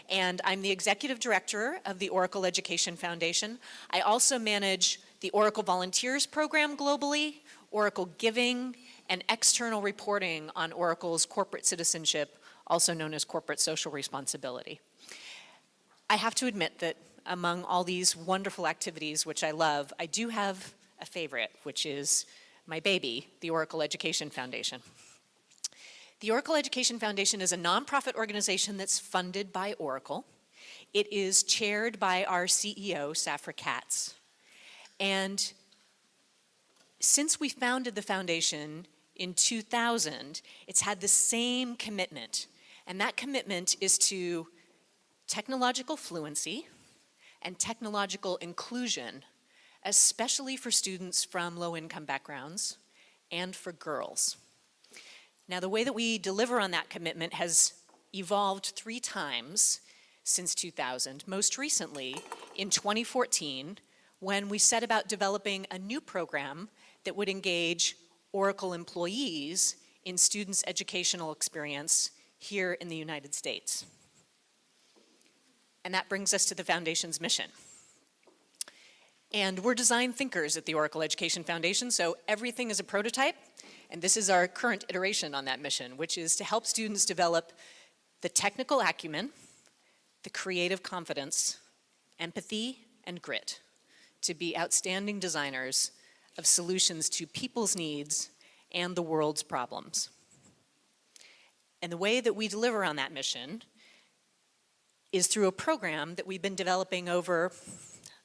and I'm the executive director of the Oracle Education Foundation. I also manage the Oracle Volunteers Program globally, Oracle Giving, and external reporting on Oracle's corporate citizenship, also known as corporate social responsibility. I have to admit that among all these wonderful activities, which I love, I do have a favorite, which is my baby, the Oracle Education Foundation. The Oracle Education Foundation is a nonprofit organization that's funded by Oracle. It is chaired by our CEO, Safra Katz. And since we founded the foundation in 2000, it's had the same commitment. And that commitment is to technological fluency and technological inclusion, especially for students from low-income backgrounds and for girls. Now, the way that we deliver on that commitment has evolved 3 times since 2000, most recently in 2014, when we set about developing a new program that would engage Oracle employees in students' educational experience here in the United States. And that brings us to the Foundation's mission. And we're design thinkers at the Oracle Education Foundation, so everything is a prototype. And this is our current iteration on that mission, which is to help students develop the technical acumen, the creative confidence, empathy, and grit to be outstanding designers of solutions to people's needs and the world's problems. And the way that we deliver on that mission is through a program that we've been developing over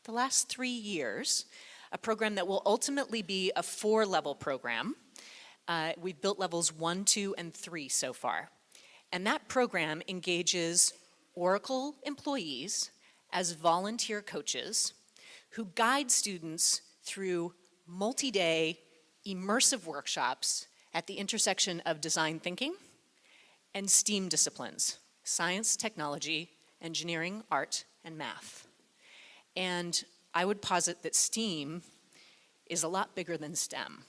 the last 3 years, a program that will ultimately be a 4-level program. We've built levels 1, 2, and 3 so far. And that program engages Oracle employees as volunteer coaches who guide students through multi-day immersive workshops at the intersection of design thinking and STEAM disciplines, science, technology, engineering, art, and math. And I would posit that STEAM is a lot bigger than STEM.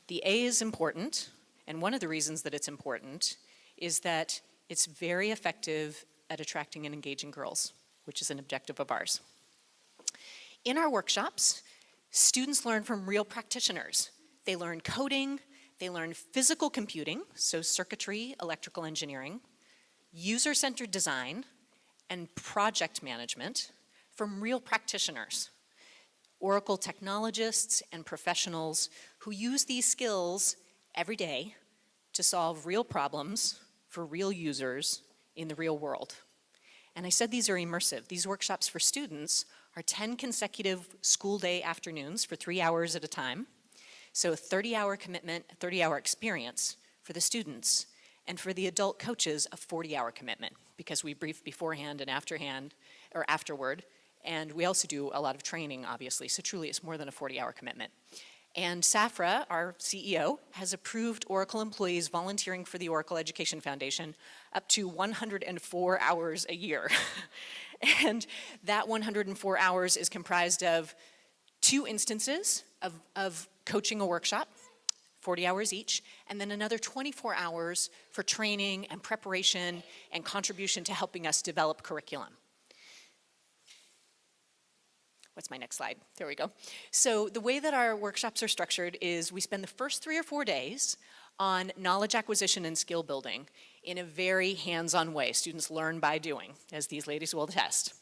The A is important, and one of the reasons that it's important is that it's very effective at attracting and engaging girls, which is an objective of ours. In our workshops, students learn from real practitioners. They learn coding, they learn physical computing, so circuitry, electrical engineering, user-centered design, and project management from real practitioners, Oracle technologists and professionals who use these skills every day to solve real problems for real users in the real world. And I said these are immersive. These workshops for students are 10 consecutive school day afternoons for 3 hours at a time. So a 30-hour commitment, a 30-hour experience for the students, and for the adult coaches, a 40-hour commitment, because we brief beforehand and afterward, and we also do a lot of training, obviously, so truly it's more than a 40-hour commitment. And Safra, our CEO, has approved Oracle employees volunteering for the Oracle Education Foundation up to 104 hours a year. And that 104 hours is comprised of 2 instances of coaching a workshop, 40 hours each, and then another 24 hours for training and preparation and contribution to helping us develop curriculum. What's my next slide? There we go. So the way that our workshops are structured is we spend the first 3 or 4 days on knowledge acquisition and skill building in a very hands-on way. Students learn by doing, as these ladies will attest.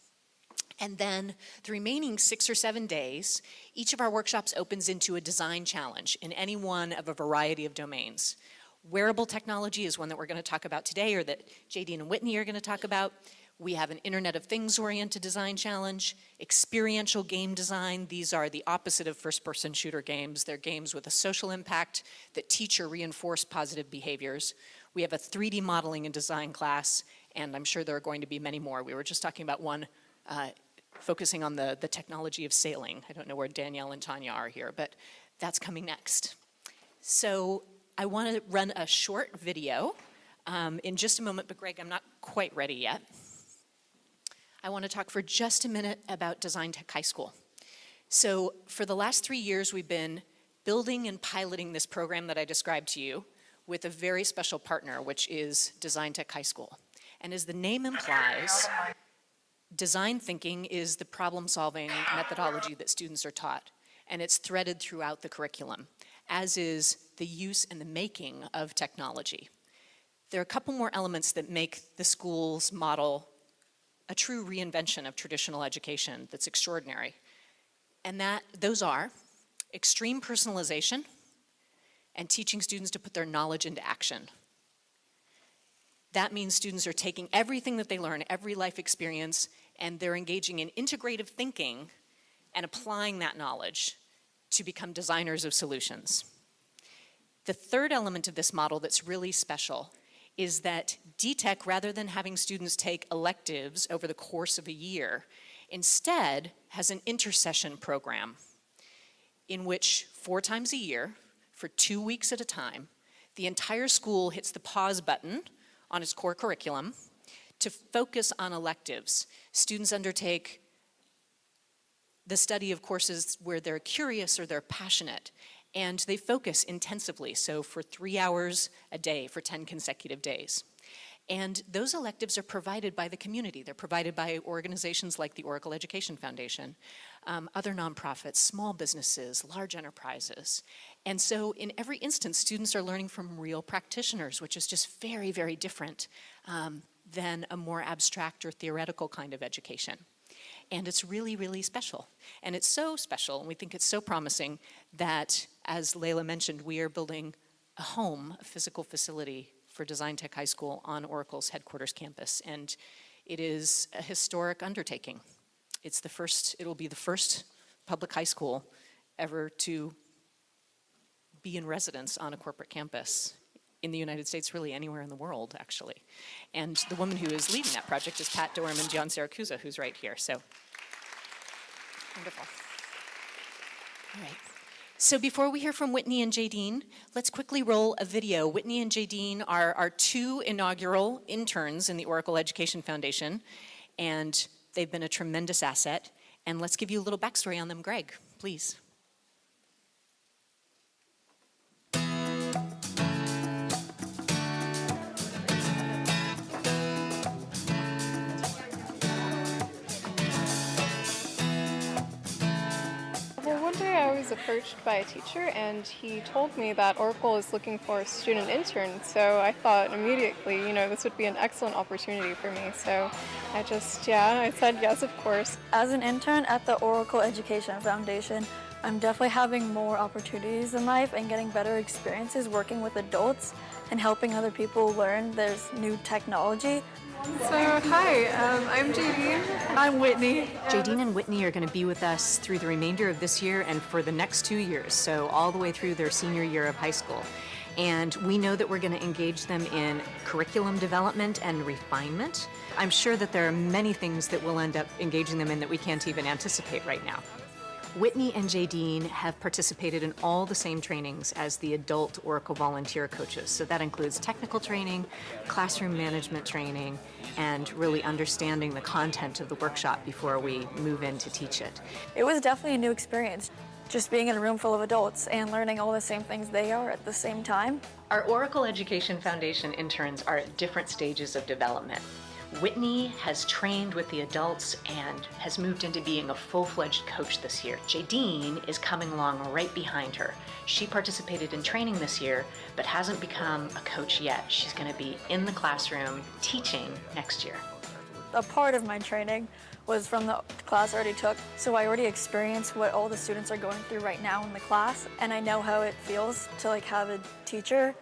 And then the remaining 6 or 7 days, each of our workshops opens into a design challenge in any one of a variety of domains. Wearable technology is one that we're going to talk about today, or that JD and Whitney are going to talk about. We have an Internet of Things-oriented design challenge, experiential game design. These are the opposite of first-person shooter games. They're games with a social impact that teach or reinforce positive behaviors. We have a 3D modeling and design class, and I'm sure there are going to be many more. We were just talking about one focusing on the technology of sailing. I don't know where Danielle and Tanya are here, but that's coming next. So I want to run a short video in just a moment, but Greg, I'm not quite ready yet. I want to talk for just a minute about Design Tech High School. So for the last 3 years, we've been building and piloting this program that I described to you with a very special partner, which is Design Tech High School. And as the name implies, design thinking is the problem-solving methodology that students are taught, and it's threaded throughout the curriculum, as is the use and the making of technology. There are a couple more elements that make the school's model a true reinvention of traditional education that's extraordinary. And those are extreme personalization and teaching students to put their knowledge into action. That means students are taking everything that they learn, every life experience, and they're engaging in integrative thinking and applying that knowledge to become designers of solutions. The third element of this model that's really special is that DTech, rather than having students take electives over the course of a year, instead has an intercession program in which 4 times a year, for 2 weeks at a time, the entire school hits the pause button on its core curriculum to focus on electives. Students undertake the study of courses where they're curious or they're passionate, and they focus intensively, so for 3 hours a day for 10 consecutive days. And those electives are provided by the community. They're provided by organizations like the Oracle Education Foundation, other nonprofits, small businesses, large enterprises. And so in every instance, students are learning from real practitioners, which is just very, very different than a more abstract or theoretical kind of education. And it's really, really special. And it's so special, and we think it's so promising that, as Layla mentioned, we are building a home, a physical facility for Design Tech High School on Oracle's headquarters campus. And it is a historic undertaking. It'll be the first public high school ever to be in residence on a corporate campus in the United States, really anywhere in the world, actually. And the woman who is leading that project is Pat Dorham and John Saracusa, who's right here. So, wonderful. All right. So before we hear from Whitney and Jadine, let's quickly roll a video. Whitney and Jadine are our 2 inaugural interns in the Oracle Education Foundation, and they've been a tremendous asset. And let's give you a little backstory on them. Greg, please. One day I was approached by a teacher and he told me that Oracle is looking for a student intern, so I thought immediately, this would be an excellent opportunity for me. So I said yes, of course. As an intern at the Oracle Education Foundation, I'm definitely having more opportunities in life and getting better experiences working with adults and helping other people learn there's new technology. So, hi, I'm Jadine. I'm Whitney. Jadine and Whitney are going to be with us through the remainder of this year and for the next 2 years, so all the way through their senior year of high school. And we know that we're going to engage them in curriculum development and refinement. I'm sure that there are many things that we'll end up engaging them in that we can't even anticipate right now. Whitney and Jadine have participated in all the same trainings as the adult Oracle volunteer coaches. So that includes technical training, classroom management training, and really understanding the content of the workshop before we move in to teach it. It was definitely a new experience, just being in a room full of adults and learning all the same things they are at the same time. Our Oracle Education Foundation interns are at different stages of development. Whitney has trained with the adults and has moved into being a full-fledged coach this year. Jadine is coming along right behind her. She participated in training this year, but hasn't become a coach yet. She's going to be in the classroom teaching next year. A part of my training was from the class I already took, so I already experienced what all the students are going through right now in the class, and I know how it feels to have a teacher.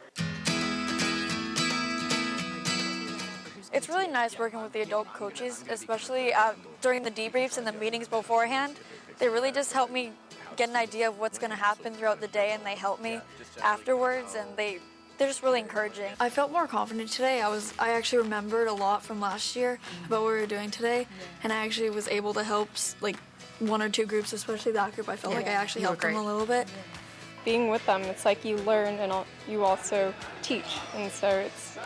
It's really nice working with the adult coaches, especially during the debriefs and the meetings beforehand. They really just help me get an idea of what's going to happen throughout the day, and they help me afterwards, and they're just really encouraging. I felt more confident today. I actually remembered a lot from last year about what we were doing today, and I actually was able to help 1 or 2 groups, especially that group. I felt like I actually helped them a little bit. Being with them, it's like you learn and you also teach, and so it's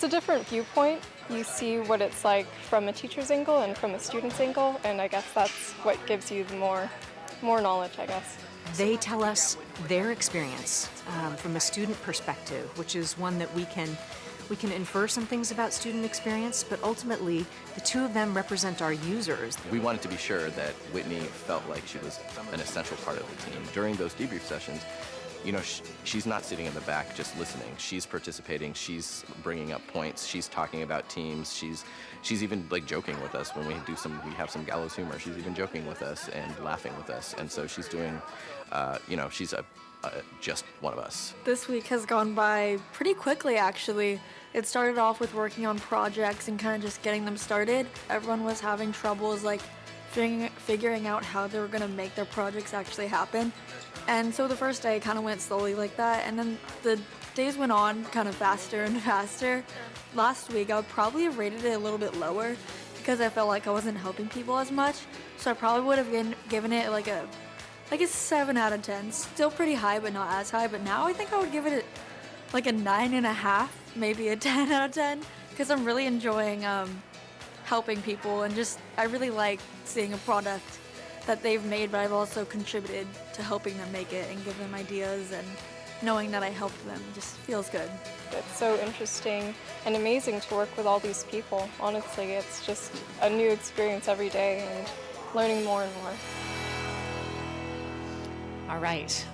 a different viewpoint. You see what it's like from a teacher's angle and from a student's angle, and I guess that's what gives you the more knowledge, I guess. They tell us their experience from a student perspective, which is one that we can We can infer some things about student experience, but ultimately, the two of them represent our users. We wanted to be sure that Whitney felt like she was an essential part of the team. During those debrief sessions, you know, she's not sitting in the back just listening. She's participating. She's bringing up points. She's talking about teams. She's even like joking with us when we have some gallows humor. She's even joking with us and laughing with us. And so she's doing, she's just one of us. This week has gone by pretty quickly, actually. It started off with working on projects and kind of just getting them started. Everyone was having troubles like figuring out how they were going to make their projects actually happen. And so the first day kind of went slowly like that, and then the days went on kind of faster and faster. Last week I would probably have rated it a little bit lower because I felt like I wasn't helping people as much. So I probably would have given it like a 7 out of 10. Still pretty high, but not as high. But now I think I would give it like a 9.5, maybe a 10 out of 10, because I'm really enjoying helping people, and just I really like seeing a product that they've made, but I've also contributed to helping them make it and give them ideas, and knowing that I helped them just feels good. It's so interesting and amazing to work with all these people. Honestly, it's just a new experience every day and learning more and more. All right.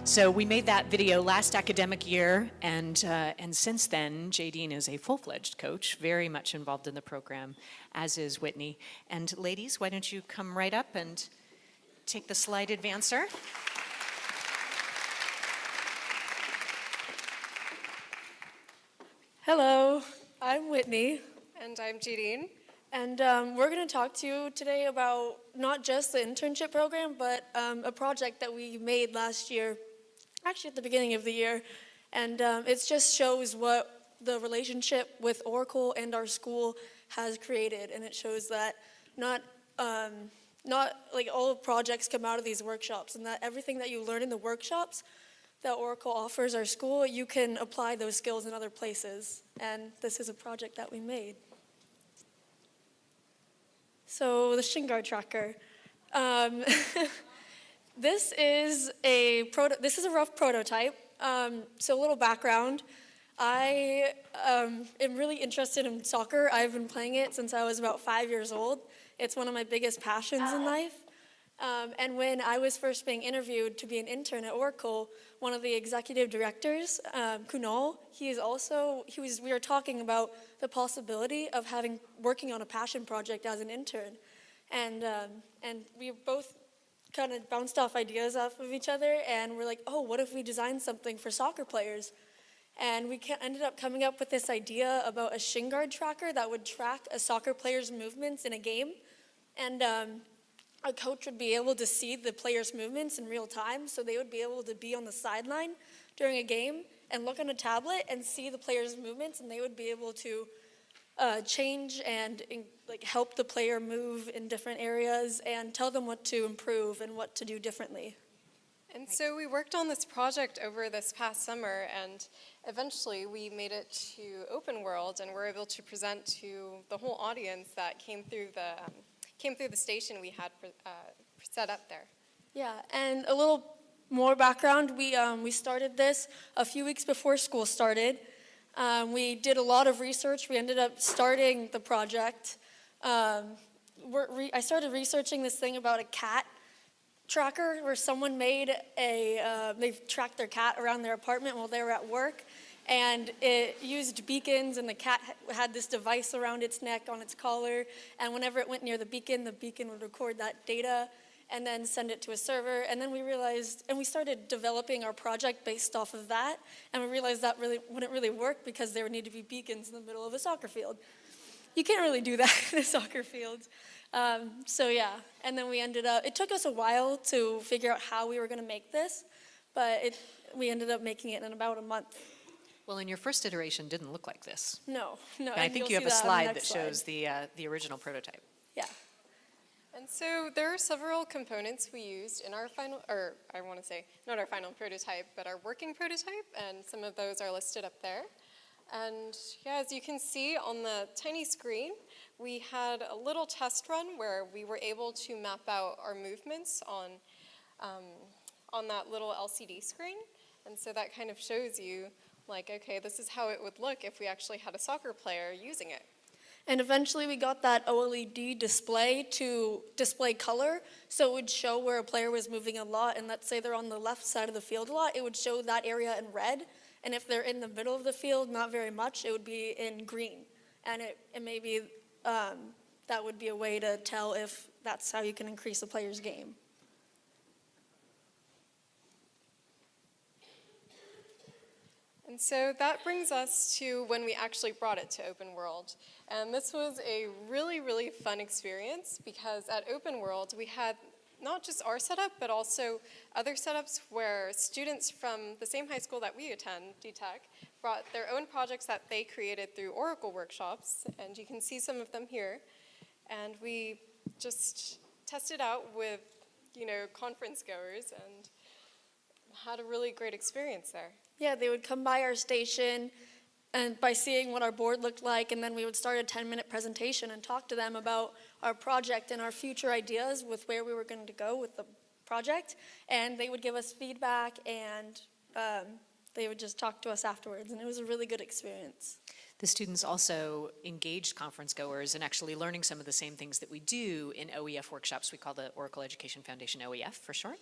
So we made that video last academic year, and since then, Jadine is a full-fledged coach, very much involved in the program, as is Whitney. And ladies, why don't you come right up and take the slide advancer. Hello, I'm Whitney. And I'm Jadine. And we're going to talk to you today about not just the internship program, but a project that we made last year, actually at the beginning of the year. And it just shows what the relationship with Oracle and our school has created. And it shows that not like all projects come out of these workshops, and that everything that you learn in the workshops that Oracle offers our school, you can apply those skills in other places. And this is a project that we made. So the shin guard tracker. This is a rough prototype. So a little background. I am really interested in soccer. I've been playing it since I was about 5 years old. It's one of my biggest passions in life. And when I was first being interviewed to be an intern at Oracle, one of the executive directors, Kunal, we were talking about the possibility of working on a passion project as an intern. And we both kind of bounced off ideas off of each other, and we're like, oh, what if we designed something for soccer players? And we ended up coming up with this idea about a shin guard tracker that would track a soccer player's movements in a game. And a coach would be able to see the players' movements in real time, so they would be able to be on the sideline during a game and look on a tablet and see the players' movements, and they would be able to change and help the player move in different areas and tell them what to improve and what to do differently. And so we worked on this project over this past summer, and eventually we made it to Open World, and were able to present to the whole audience that came through the station we had set up there. Yeah, and a little more background. We started this a few weeks before school started. We did a lot of research. We ended up starting the project. I started researching this thing about a cat tracker where someone made they tracked their cat around their apartment while they were at work, and it used beacons, and the cat had this device around its neck on its collar, and whenever it went near the beacon would record that data and then send it to a server. And then we started developing our project based off of that, and we realized that really wouldn't really work because there would need to be beacons in the middle of a soccer field. You can't really do that in a soccer field. So yeah, and then it took us a while to figure out how we were going to make this, but we ended up making it in about a month. Well, and your first iteration didn't look like this. No. And I think you have a slide that shows the original prototype. Yeah. And so there are several components we used in our not our final prototype, but our working prototype, and some of those are listed up there. And yeah, as you can see on the tiny screen, we had a little test run where we were able to map out our movements on that little LCD screen. And so that kind of shows you like, okay, this is how it would look if we actually had a soccer player using it. And eventually we got that OLED display to display color, so it would show where a player was moving a lot, and let's say they're on the left side of the field a lot, it would show that area in red, and if they're in the middle of the field, not very much, it would be in green. And it maybe that would be a way to tell if that's how you can increase a player's game. And so that brings us to when we actually brought it to Open World. And this was a really, really fun experience because at Open World we had not just our setup, but also other setups where students from the same high school that we attend, DTech, brought their own projects that they created through Oracle workshops. And you can see some of them here. And we just tested out with, conference goers and had a really great experience there. Yeah, they would come by our station and by seeing what our board looked like, and then we would start a 10-minute presentation and talk to them about our project and our future ideas with where we were going to go with the project. And they would give us feedback, and they would just talk to us afterwards, and it was a really good experience. The students also engaged conference goers in actually learning some of the same things that we do in OEF workshops. We call the Oracle Education Foundation OEF for short.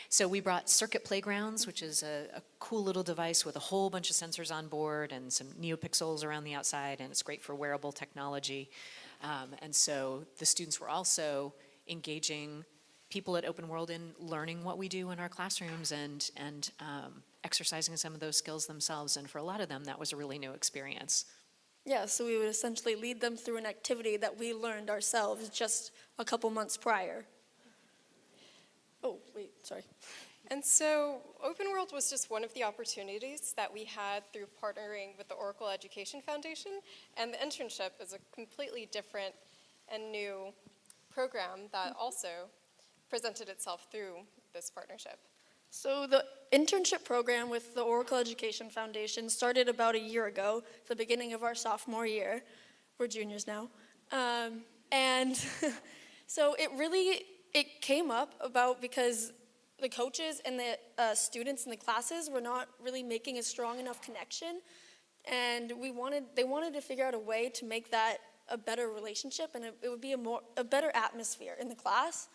So we brought circuit playgrounds, which is a cool little device with a whole bunch of sensors on board and some NeoPixels around the outside, and it's great for wearable technology. And so the students were also engaging people at Open World in learning what we do in our classrooms and exercising some of those skills themselves. And for a lot of them, that was a really new experience. Yeah, so we would essentially lead them through an activity that we learned ourselves just a couple months prior. Oh, wait, sorry. And so Open World was just one of the opportunities that we had through partnering with the Oracle Education Foundation, and the internship is a completely different and new program that also presented itself through this partnership. So the internship program with the Oracle Education Foundation started about a year ago, the beginning of our sophomore year. We're juniors now. And so it came up about because the coaches and the students in the classes were not really making a strong enough connection. And they wanted to figure out a way to make that a better relationship, and it would be a better atmosphere in the class.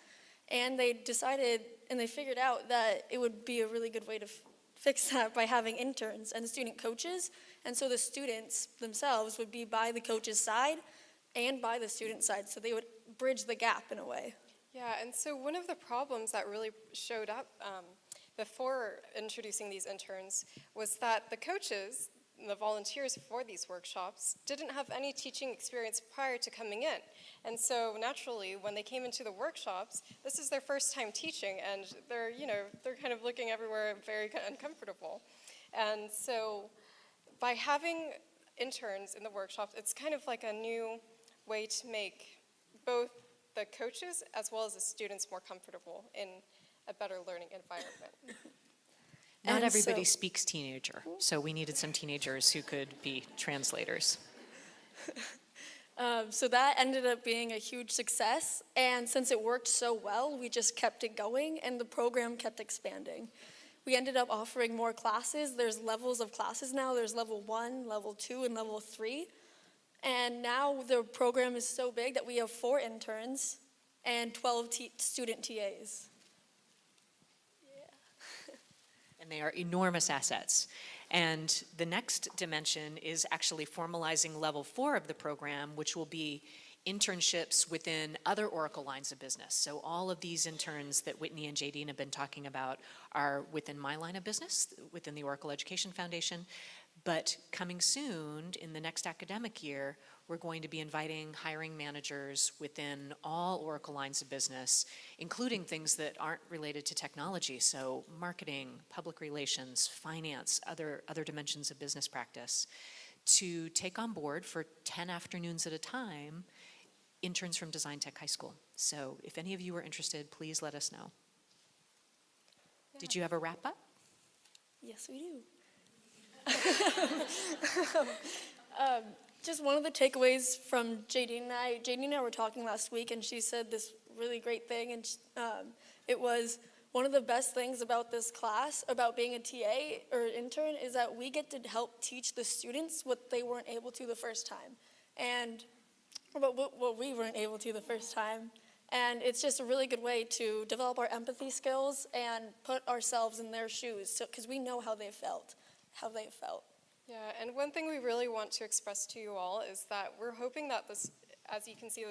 And they decided, and they figured out that it would be a really good way to fix that by having interns and student coaches. And so the students themselves would be by the coach's side and by the student side, so they would bridge the gap in a way. Yeah, and so one of the problems that really showed up before introducing these interns was that the coaches, the volunteers for these workshops, didn't have any teaching experience prior to coming in. And so naturally, when they came into the workshops, this is their first time teaching, and they're kind of looking everywhere very uncomfortable. And so by having interns in the workshops, it's kind of like a new way to make both the coaches as well as the students more comfortable in a better learning environment. Not And everybody so- speaks teenager, so we needed some teenagers who could be translators. So that ended up being a huge success, and since it worked so well, we just kept it going, and the program kept expanding. We ended up offering more classes. There's levels of classes now. There's level 1, level 2, and level 3. And now the program is so big that we have 4 interns and 12 student TAs. And they are enormous assets. And the next dimension is actually formalizing level 4 of the program, which will be internships within other Oracle lines of business. So all of these interns that Whitney and Jadine have been talking about are within my line of business, within the Oracle Education Foundation. But coming soon, in the next academic year, we're going to be inviting hiring managers within all Oracle lines of business, including things that aren't related to technology, so marketing, public relations, finance, other dimensions of business practice, to take on board for 10 afternoons at a time interns from Design Tech High School. So if any of you are interested, please let us know. Did you have a wrap up? Yes, we do. Just one of the takeaways from Jadine and I were talking last week, and she said this really great thing, and it was, one of the best things about this class, about being a TA or intern, is that we get to help teach the students what they weren't able to the first time. And what we weren't able to the first time. And it's just a really good way to develop our empathy skills and put ourselves in their shoes, because we know how they felt. Yeah, and one thing we really want to express to you all is that we're hoping that this, as you can see,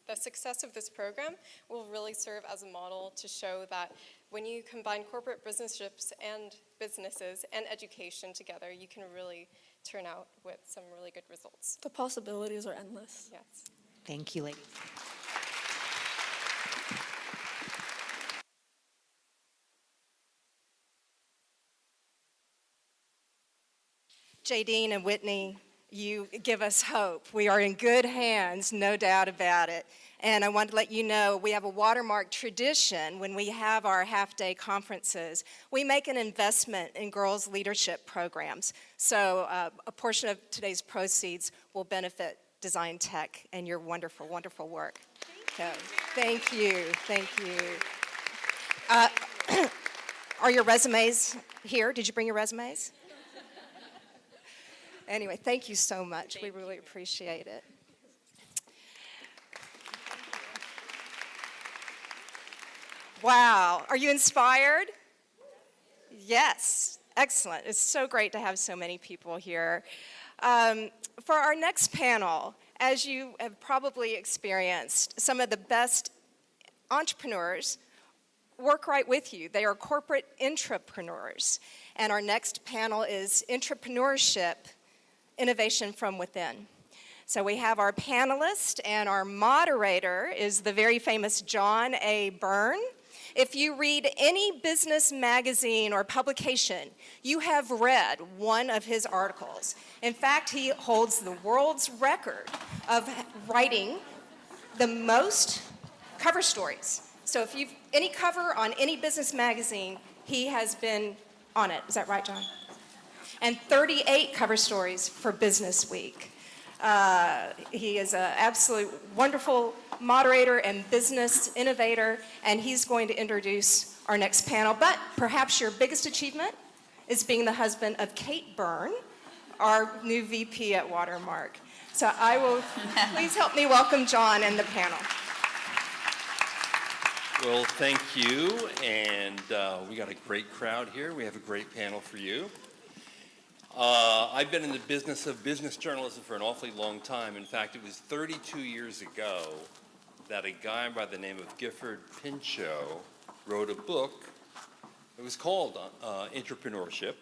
the success of this program will really serve as a model to show that when you combine corporate businesses and education together, you can really turn out with some really good results. The possibilities are endless. Yes. Thank you, ladies. Jadine and Whitney, you give us hope. We are in good hands, no doubt about it. And I want to let you know we have a Watermark tradition when we have our half-day conferences. We make an investment in girls' leadership programs. So a portion of today's proceeds will benefit Design Tech and your wonderful, wonderful work. Thank you. Thank you. Are your resumes here? Did you bring your resumes? Anyway, thank you so much. We really appreciate it. Wow, are you inspired? Yes, excellent. It's so great to have so many people here. For our next panel, as you have probably experienced, some of the best entrepreneurs work right with you. They are corporate intrapreneurs. And our next panel is Entrepreneurship, Innovation from Within. So we have our panelist, and our moderator is the very famous John A. Byrne. If you read any business magazine or publication, you have read one of his articles. In fact, he holds the world's record of writing the most cover stories. So if you've any cover on any business magazine, he has been on it. Is that right, John? And 38 cover stories for Business Week. He is an absolute wonderful moderator and business innovator, and he's going to introduce our next panel. But perhaps your biggest achievement is being the husband of Kate Byrne, our new VP at Watermark. So I will, please help me welcome John and the panel. Well, thank you, and we got a great crowd here. We have a great panel for you. I've been in the business of business journalism for an awfully long time. In fact, it was 32 years ago that a guy by the name of Gifford Pinchot wrote a book. It was called Entrepreneurship.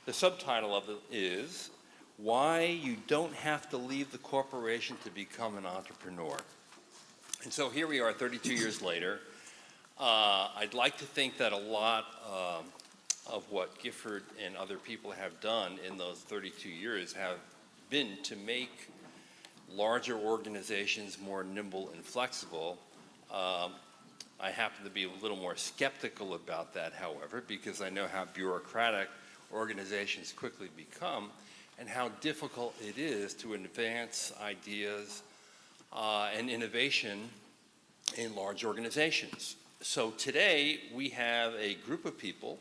The subtitle of it is Why You Don't Have to Leave the Corporation to Become an Entrepreneur. And so here we are 32 years later. I'd like to think that a lot of what Gifford and other people have done in those 32 years have been to make larger organizations more nimble and flexible. I happen to be a little more skeptical about that, however, because I know how bureaucratic organizations quickly become and how difficult it is to advance ideas and innovation in large organizations. So today we have a group of people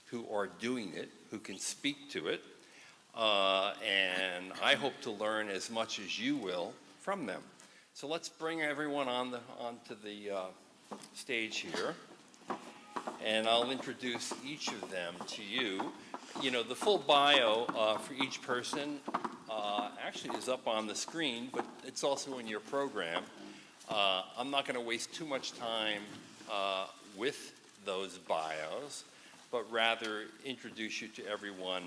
who are doing it, who can speak to it, and I hope to learn as much as you will from them. So let's bring everyone onto the stage here, and I'll introduce each of them to you. You know, the full bio for each person actually is up on the screen, but it's also in your program. I'm not going to waste too much time with those bios, but rather introduce you to everyone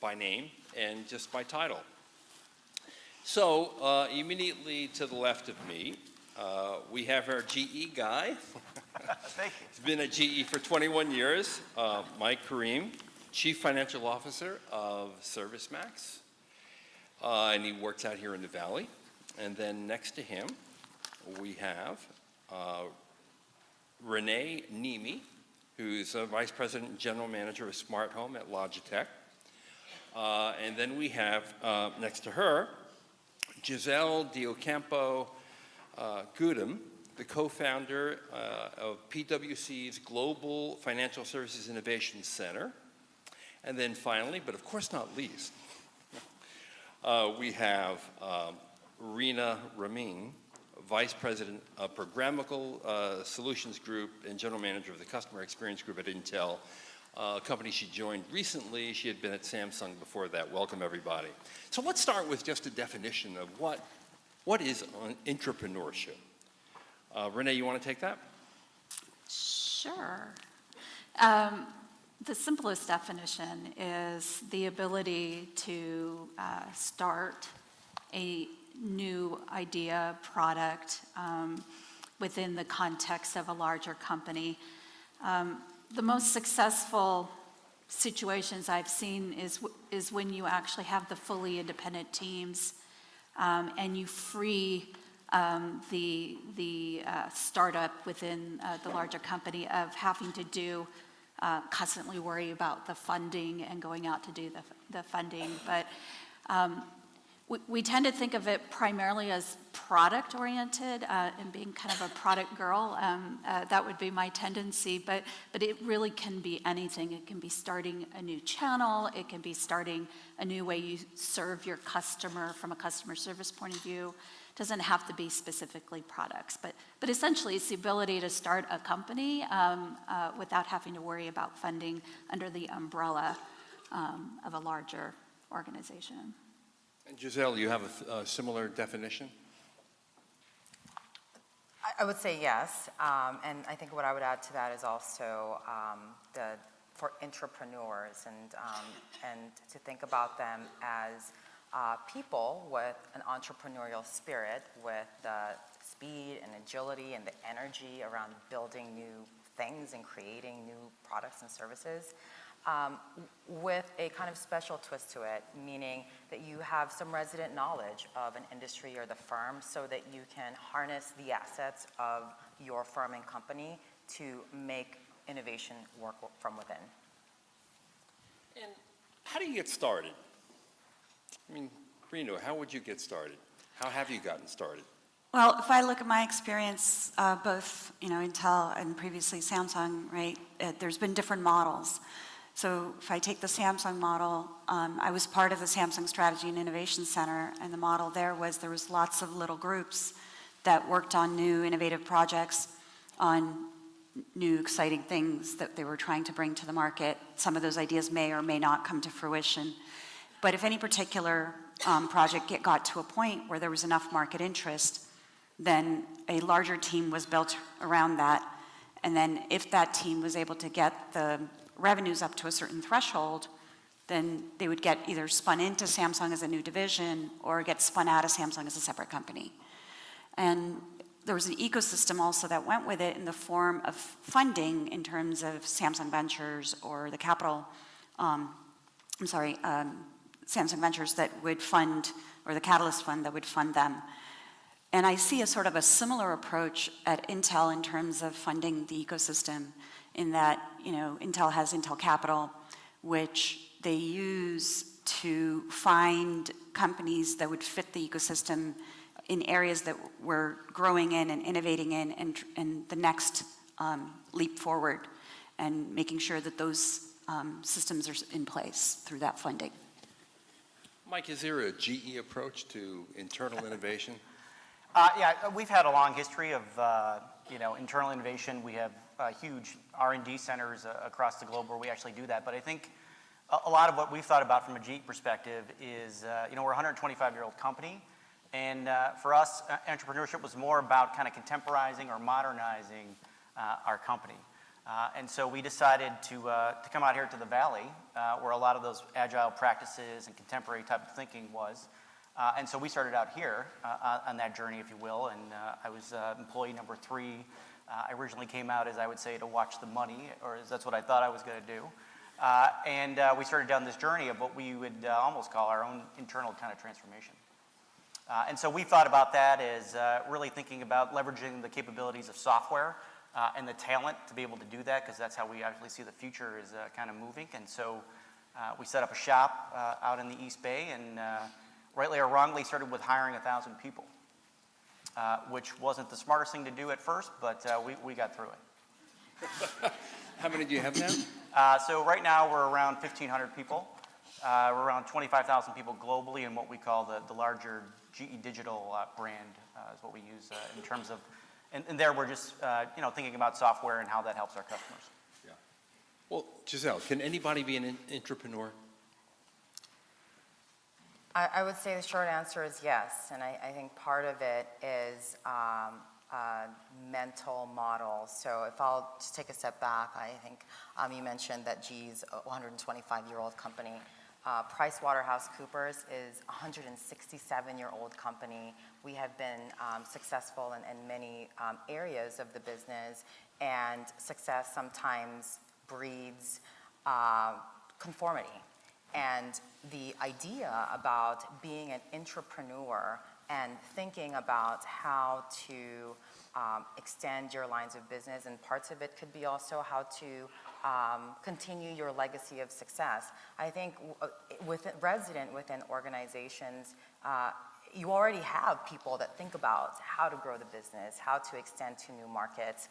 by name and just by title. So immediately to the left of me, we have our GE guy. Thank you. He's been at GE for 21 years, Mike Kareem, Chief Financial Officer of ServiceMax, and he works out here in the Valley. And then next to him, we have Renee Nemi, who's a Vice President and General Manager of Smart Home at Logitech. And then we have, next to her, Giselle Diocampo Gudem, the co-founder of PwC's Global Financial Services Innovation Center. And then finally, but of course not least, we have Rena Ramin, Vice President of Programmable Solutions Group and General Manager of the Customer Experience Group at Intel, a company she joined recently. She had been at Samsung before that. Welcome, everybody. So let's start with just a definition of what is entrepreneurship. Renee, you want to take that? Sure. The simplest definition is the ability to start a new idea, product within the context of a larger company. The most successful situations I've seen is when you actually have the fully independent teams and you free the startup within the larger company of having to constantly worry about the funding and going out to do the funding. But we tend to think of it primarily as product-oriented and being kind of a product girl. That would be my tendency, but it really can be anything. It can be starting a new channel. It can be starting a new way you serve your customer from a customer service point of view. It doesn't have to be specifically products, but essentially it's the ability to start a company without having to worry about funding under the umbrella of a larger organization. And Giselle, you have a similar definition? I would say yes, and I think what I would add to that is also for entrepreneurs and to think about them as people with an entrepreneurial spirit, with the speed and agility and the energy around building new things and creating new products and services, with a kind of special twist to it, meaning that you have some resident knowledge of an industry or the firm so that you can harness the assets of your firm and company to make innovation work from within. And how do you get started? I mean, Reno, how would you get started? How have you gotten started? Well, if I look at my experience, both Intel and previously Samsung, right? There's been different models. So if I take the Samsung model, I was part of the Samsung Strategy and Innovation Center, and the model there was lots of little groups that worked on new innovative projects, on new exciting things that they were trying to bring to the market. Some of those ideas may or may not come to fruition. But if any particular project got to a point where there was enough market interest, then a larger team was built around that. And then if that team was able to get the revenues up to a certain threshold, then they would get either spun into Samsung as a new division or get spun out of Samsung as a separate company. And there was an ecosystem also that went with it in the form of funding in terms of Samsung Ventures or the capital, Samsung Ventures that would fund, or the Catalyst Fund that would fund them. And I see a sort of a similar approach at Intel in terms of funding the ecosystem, in that, Intel has Intel Capital, which they use to find companies that would fit the ecosystem in areas that we're growing in and innovating in, and the next leap forward, and making sure that those systems are in place through that funding. Mike, is there a GE approach to internal innovation? Yeah, we've had a long history of internal innovation. We have huge R&D centers across the globe where we actually do that. But I think a lot of what we've thought about from a GE perspective is, we're a 125-year-old company, and for us, entrepreneurship was more about kind of contemporizing or modernizing our company. And so we decided to come out here to the Valley, where a lot of those agile practices and contemporary type of thinking was. And so we started out here on that journey, if you will, and I was employee number 3. I originally came out, as I would say, to watch the money, or that's what I thought I was going to do. And we started down this journey of what we would almost call our own internal kind of transformation. And so we thought about that as really thinking about leveraging the capabilities of software and the talent to be able to do that, because that's how we actually see the future is kind of moving. And so we set up a shop out in the East Bay, and rightly or wrongly started with hiring 1,000 people. which wasn't the smartest thing to do at first, but we got through it. How many do you have now? So right now we're around 1,500 people. We're around 25,000 people globally in what we call the larger GE Digital brand is what we use in terms of, and there we're just thinking about software and how that helps our customers. Yeah. Well, Giselle, can anybody be an entrepreneur? I would say the short answer is yes, and I think part of it is mental model. So if I'll just take a step back, I think you mentioned that GE's a 125-year-old company. PricewaterhouseCoopers is a 167-year-old company. We have been successful in many areas of the business, and success sometimes breeds conformity. And the idea about being an entrepreneur and thinking about how to extend your lines of business, and parts of it could be also how to continue your legacy of success. I think resident within organizations, you already have people that think about how to grow the business, how to extend to new markets,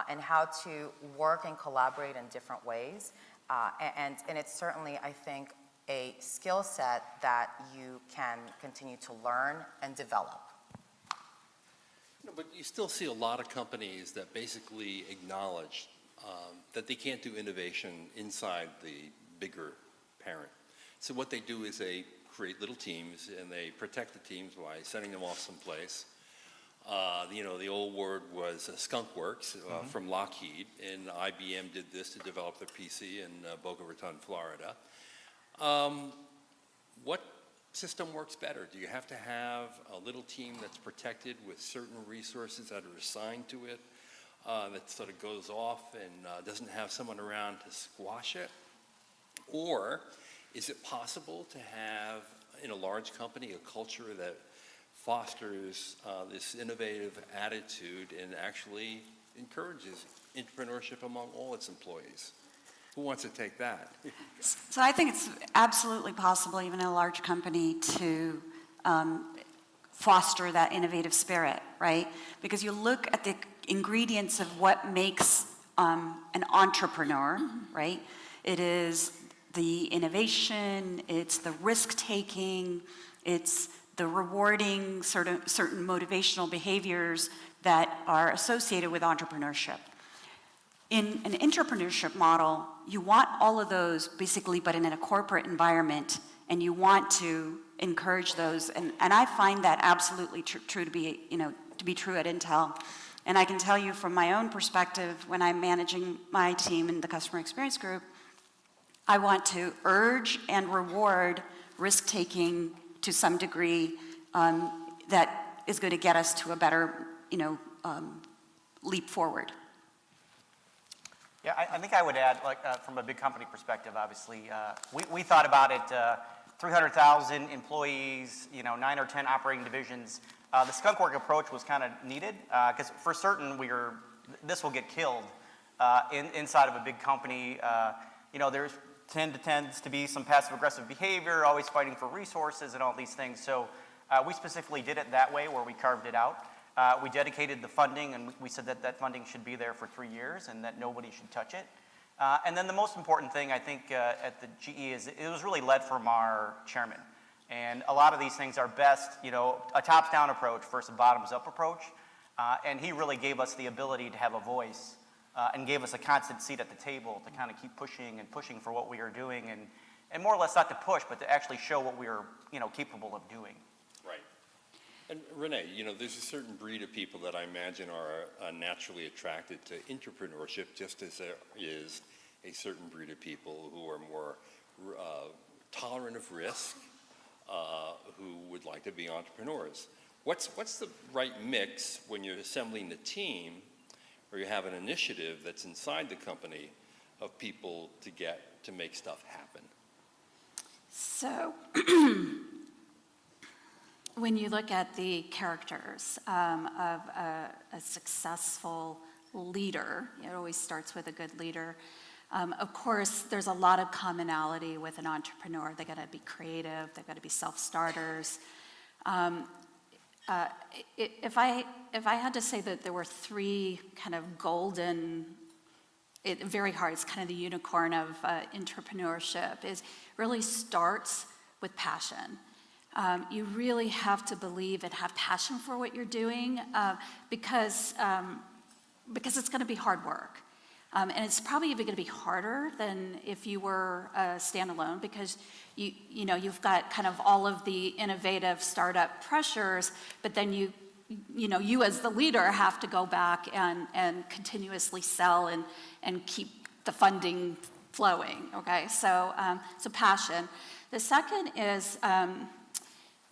and how to work and collaborate in different ways. And it's certainly, I think, a skill set that you can continue to learn and develop. No, but you still see a lot of companies that basically acknowledge that they can't do innovation inside the bigger parent. So what they do is they create little teams, and they protect the teams by sending them off someplace. The old word was skunk works from Lockheed, and IBM did this to develop their PC in Boca Raton, Florida. What system works better? Do you have to have a little team that's protected with certain resources that are assigned to it, that sort of goes off and doesn't have someone around to squash it? Or is it possible to have, in a large company, a culture that fosters this innovative attitude and actually encourages entrepreneurship among all its employees? Who wants to take that? So I think it's absolutely possible, even in a large company, to foster that innovative spirit, right? Because you look at the ingredients of what makes an entrepreneur, right? It is the innovation, it's the risk-taking, it's the rewarding certain motivational behaviors that are associated with entrepreneurship. In an entrepreneurship model, you want all of those basically, but in a corporate environment, and you want to encourage those. And I find that absolutely true to be true at Intel. And I can tell you from my own perspective, when I'm managing my team in the customer experience group, I want to urge and reward risk-taking to some degree that is going to get us to a better, leap forward. Yeah, I think I would add, from a big company perspective, obviously, we thought about it, 300,000 employees, 9 or 10 operating divisions. The skunk work approach was kind of needed, because for certain this will get killed inside of a big company. There's tends to be some passive-aggressive behavior, always fighting for resources and all these things. So we specifically did it that way, where we carved it out. We dedicated the funding, and we said that funding should be there for 3 years and that nobody should touch it. And then the most important thing, I think, at the GE is it was really led from our chairman. And a lot of these things are best, a tops-down approach versus a bottoms-up approach. And he really gave us the ability to have a voice and gave us a constant seat at the table to kind of keep pushing for what we are doing, and more or less not to push, but to actually show what we are, capable of doing. Right. And Renee, there's a certain breed of people that I imagine are naturally attracted to entrepreneurship, just as there is a certain breed of people who are more tolerant of risk, who would like to be entrepreneurs. What's the right mix when you're assembling the team, or you have an initiative that's inside the company of people to make stuff happen? So when you look at the characters of a successful leader, it always starts with a good leader. Of course, there's a lot of commonality with an entrepreneur. They got to be creative. They got to be self-starters. If I had to say that there were three kind of golden, very hard, it's kind of the unicorn of entrepreneurship, is really starts with passion. You really have to believe and have passion for what you're doing because it's going to be hard work. And it's probably even going to be harder than if you were standalone because you've got kind of all of the innovative startup pressures, but then you as the leader have to go back and continuously sell and keep the funding flowing. Okay, so passion. The second is.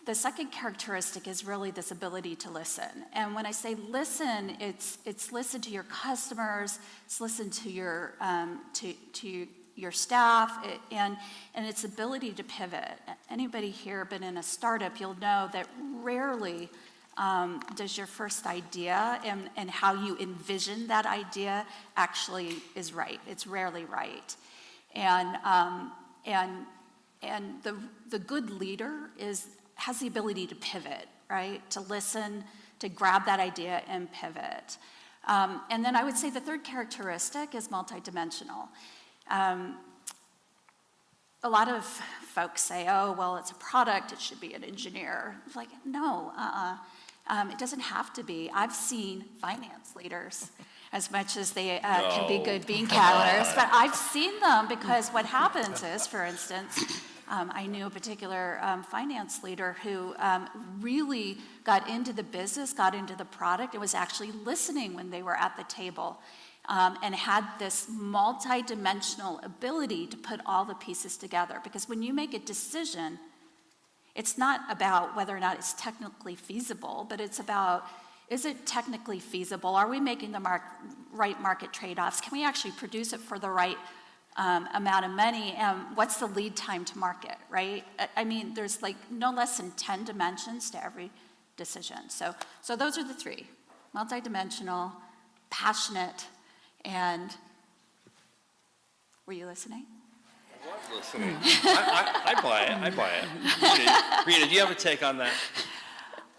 The second characteristic is really this ability to listen. And when I say listen, it's listen to your customers, it's listen to your your staff, and its ability to pivot. Anybody here been in a startup, you'll know that rarely does your first idea and how you envision that idea actually is right. It's rarely right. And the good leader has the ability to pivot, right? To listen, to grab that idea and pivot. And then I would say the third characteristic is multidimensional. A lot of folks say, oh, well, it's a product, it should be an engineer. It's like, no, it doesn't have to be. I've seen finance leaders, as much as they can be good bean counters, but I've seen them because what happens is, for instance, I knew a particular finance leader who really got into the business, got into the product, and was actually listening when they were at the table, and had this multi-dimensional ability to put all the pieces together. Because when you make a decision, it's not about whether or not it's technically feasible, but it's about, is it technically feasible? Are we making the right market trade-offs? Can we actually produce it for the right amount of money, and what's the lead time to market, right? I mean, there's like no less than 10 dimensions to every decision. So those are the three: multidimensional, passionate, and were you listening? I was listening. I buy it. Rita, do you have a take on that?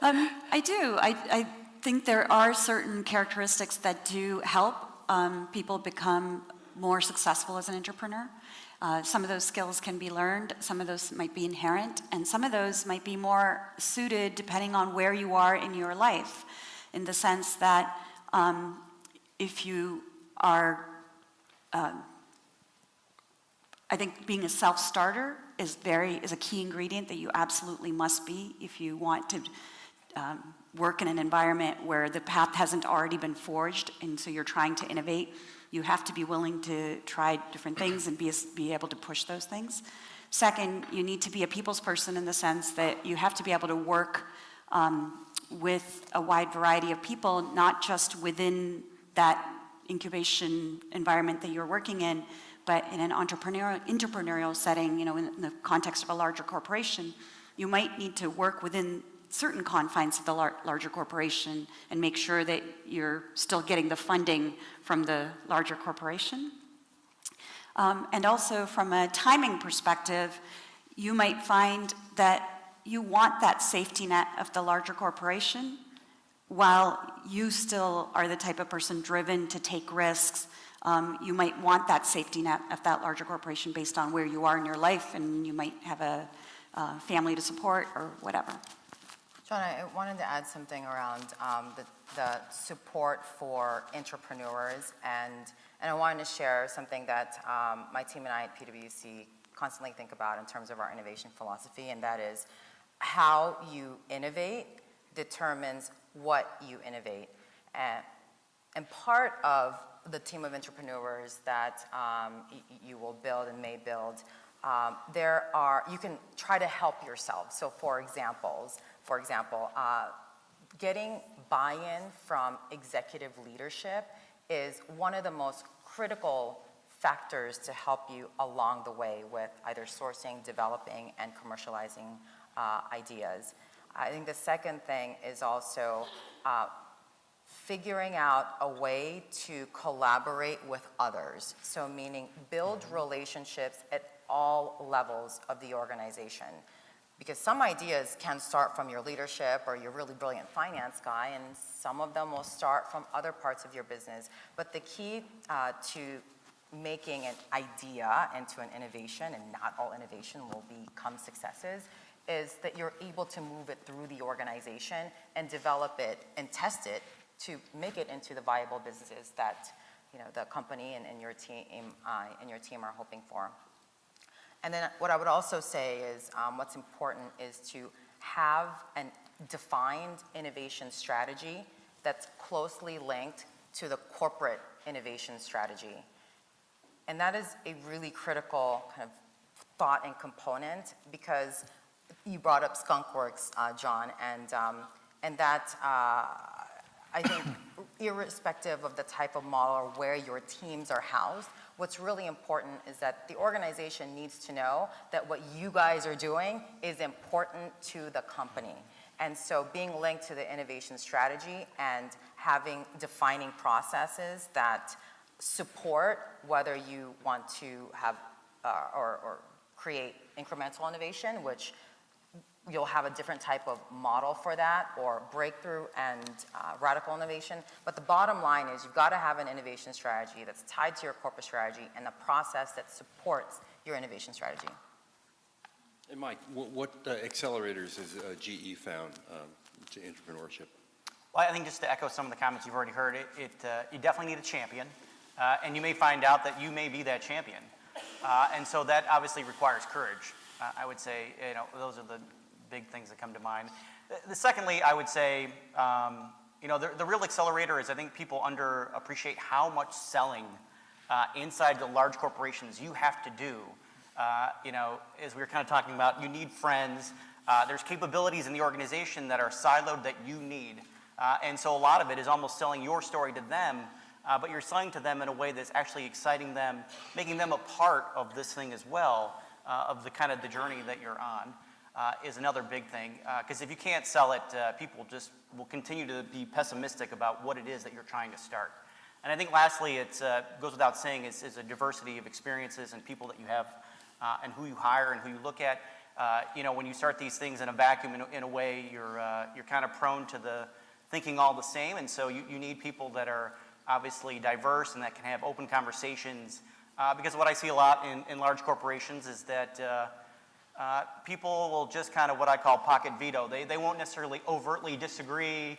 I do. I think there are certain characteristics that do help people become more successful as an entrepreneur. Some of those skills can be learned, some of those might be inherent, and some of those might be more suited depending on where you are in your life, in the sense that if you are, I think being a self-starter is a key ingredient that you absolutely must be if you want to work in an environment where the path hasn't already been forged, and so you're trying to innovate. You have to be willing to try different things and be able to push those things. Second, you need to be a people's person in the sense that you have to be able to work with a wide variety of people, not just within that incubation environment that you're working in, but in an entrepreneurial setting, in the context of a larger corporation. You might need to work within certain confines of the larger corporation and make sure that you're still getting the funding from the larger corporation. And also from a timing perspective, you might find that you want that safety net of the larger corporation while you still are the type of person driven to take risks. You might want that safety net of that larger corporation based on where you are in your life, and you might have a family to support or whatever. John, I wanted to add something around the support for entrepreneurs, and I wanted to share something that my team and I at PwC constantly think about in terms of our innovation philosophy, and that is how you innovate determines what you innovate. And part of the team of entrepreneurs that you will build and may build, you can try to help yourself. So for example, getting buy-in from executive leadership is one of the most critical factors to help you along the way with either sourcing, developing, and commercializing ideas. I think the second thing is also figuring out a way to collaborate with others. So meaning build relationships at all levels of the organization. Because some ideas can start from your leadership or your really brilliant finance guy, and some of them will start from other parts of your business. But the key to making an idea into an innovation, and not all innovation will become successes, is that you're able to move it through the organization and develop it and test it to make it into the viable businesses that the company and your team are hoping for. And then what I would also say is what's important is to have a defined innovation strategy that's closely linked to the corporate innovation strategy. And that is a really critical kind of thought and component, because you brought up Skunk Works, John, and that I think irrespective of the type of model or where your teams are housed, what's really important is that the organization needs to know that what you guys are doing is important to the company. And so being linked to the innovation strategy and defining processes that support whether you want to have or create incremental innovation, which you'll have a different type of model for that, or breakthrough and radical innovation. But the bottom line is you've got to have an innovation strategy that's tied to your corporate strategy and a process that supports your innovation strategy. And Mike, what accelerators has GE found to entrepreneurship? Well, I think just to echo some of the comments you've already heard, you definitely need a champion, and you may find out that you may be that champion. And so that obviously requires courage. I would say, those are the big things that come to mind. Secondly, I would say, the real accelerator is I think people underappreciate how much selling inside the large corporations you have to do. As we were kind of talking about, you need friends. There's capabilities in the organization that are siloed that you need. And so a lot of it is almost selling your story to them, but you're selling to them in a way that's actually exciting them, making them a part of this thing as well, of the kind of the journey that you're on. Is another big thing, because if you can't sell it, people just will continue to be pessimistic about what it is that you're trying to start. And I think lastly, it goes without saying, is a diversity of experiences and people that you have, and who you hire and who you look at. When you start these things in a vacuum, in a way, you're kind of prone to the thinking all the same, and so you need people that are obviously diverse and that can have open conversations. Because what I see a lot in large corporations is that people will just kind of what I call pocket veto. They won't necessarily overtly disagree.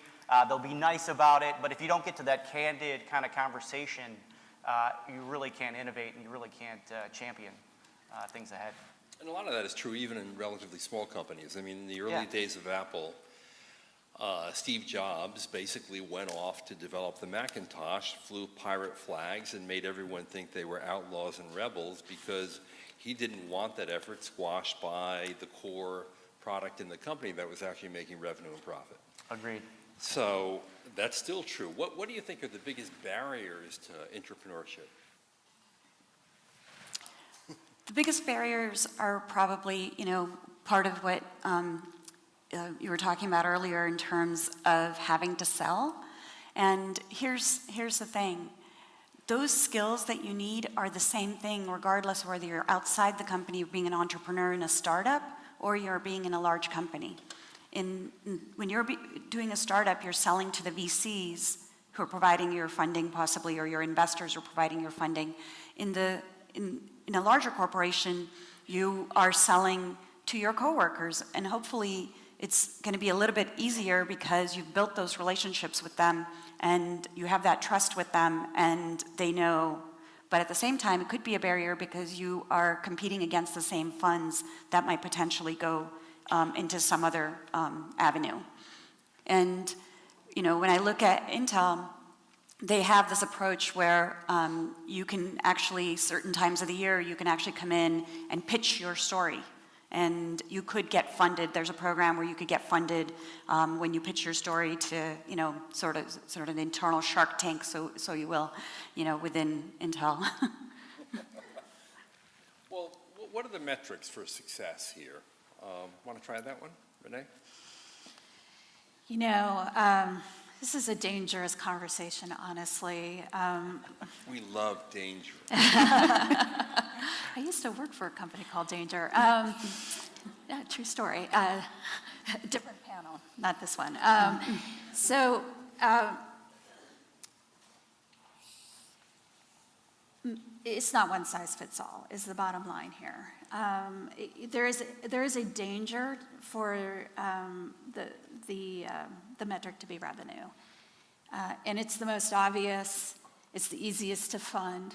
They'll be nice about it. But if you don't get to that candid kind of conversation, you really can't innovate and you really can't champion things ahead. And a lot of that is true even in relatively small companies. I mean, in the early days of Apple, Steve Jobs basically went off to develop the Macintosh, flew pirate flags, and made everyone think they were outlaws and rebels because he didn't want that effort squashed by the core product in the company that was actually making revenue and profit. Agreed. So that's still true. What do you think are the biggest barriers to entrepreneurship? The biggest barriers are probably, part of what you were talking about earlier in terms of having to sell. And here's the thing. Those skills that you need are the same thing regardless of whether you're outside the company being an entrepreneur in a startup or you're being in a large company. When you're doing a startup, you're selling to the VCs who are providing your funding possibly, or your investors are providing your funding. In a larger corporation, you are selling to your coworkers, and hopefully it's going to be a little bit easier because you've built those relationships with them and you have that trust with them and they know. But at the same time, it could be a barrier because you are competing against the same funds that might potentially go into some other avenue. And, when I look at Intel, they have this approach where you can actually, certain times of the year, you can actually come in and pitch your story. And you could get funded. There's a program where you could get funded when you pitch your story to, sort of an internal Shark Tank, so you will, within Intel. Well, what are the metrics for success here? Want to try that one, Renee? This is a dangerous conversation, honestly. We love danger. I used to work for a company called Danger. true story. Different panel, not this one. So it's not one size fits all, is the bottom line here. There is a danger for the metric to be revenue. And it's the most obvious, it's the easiest to fund.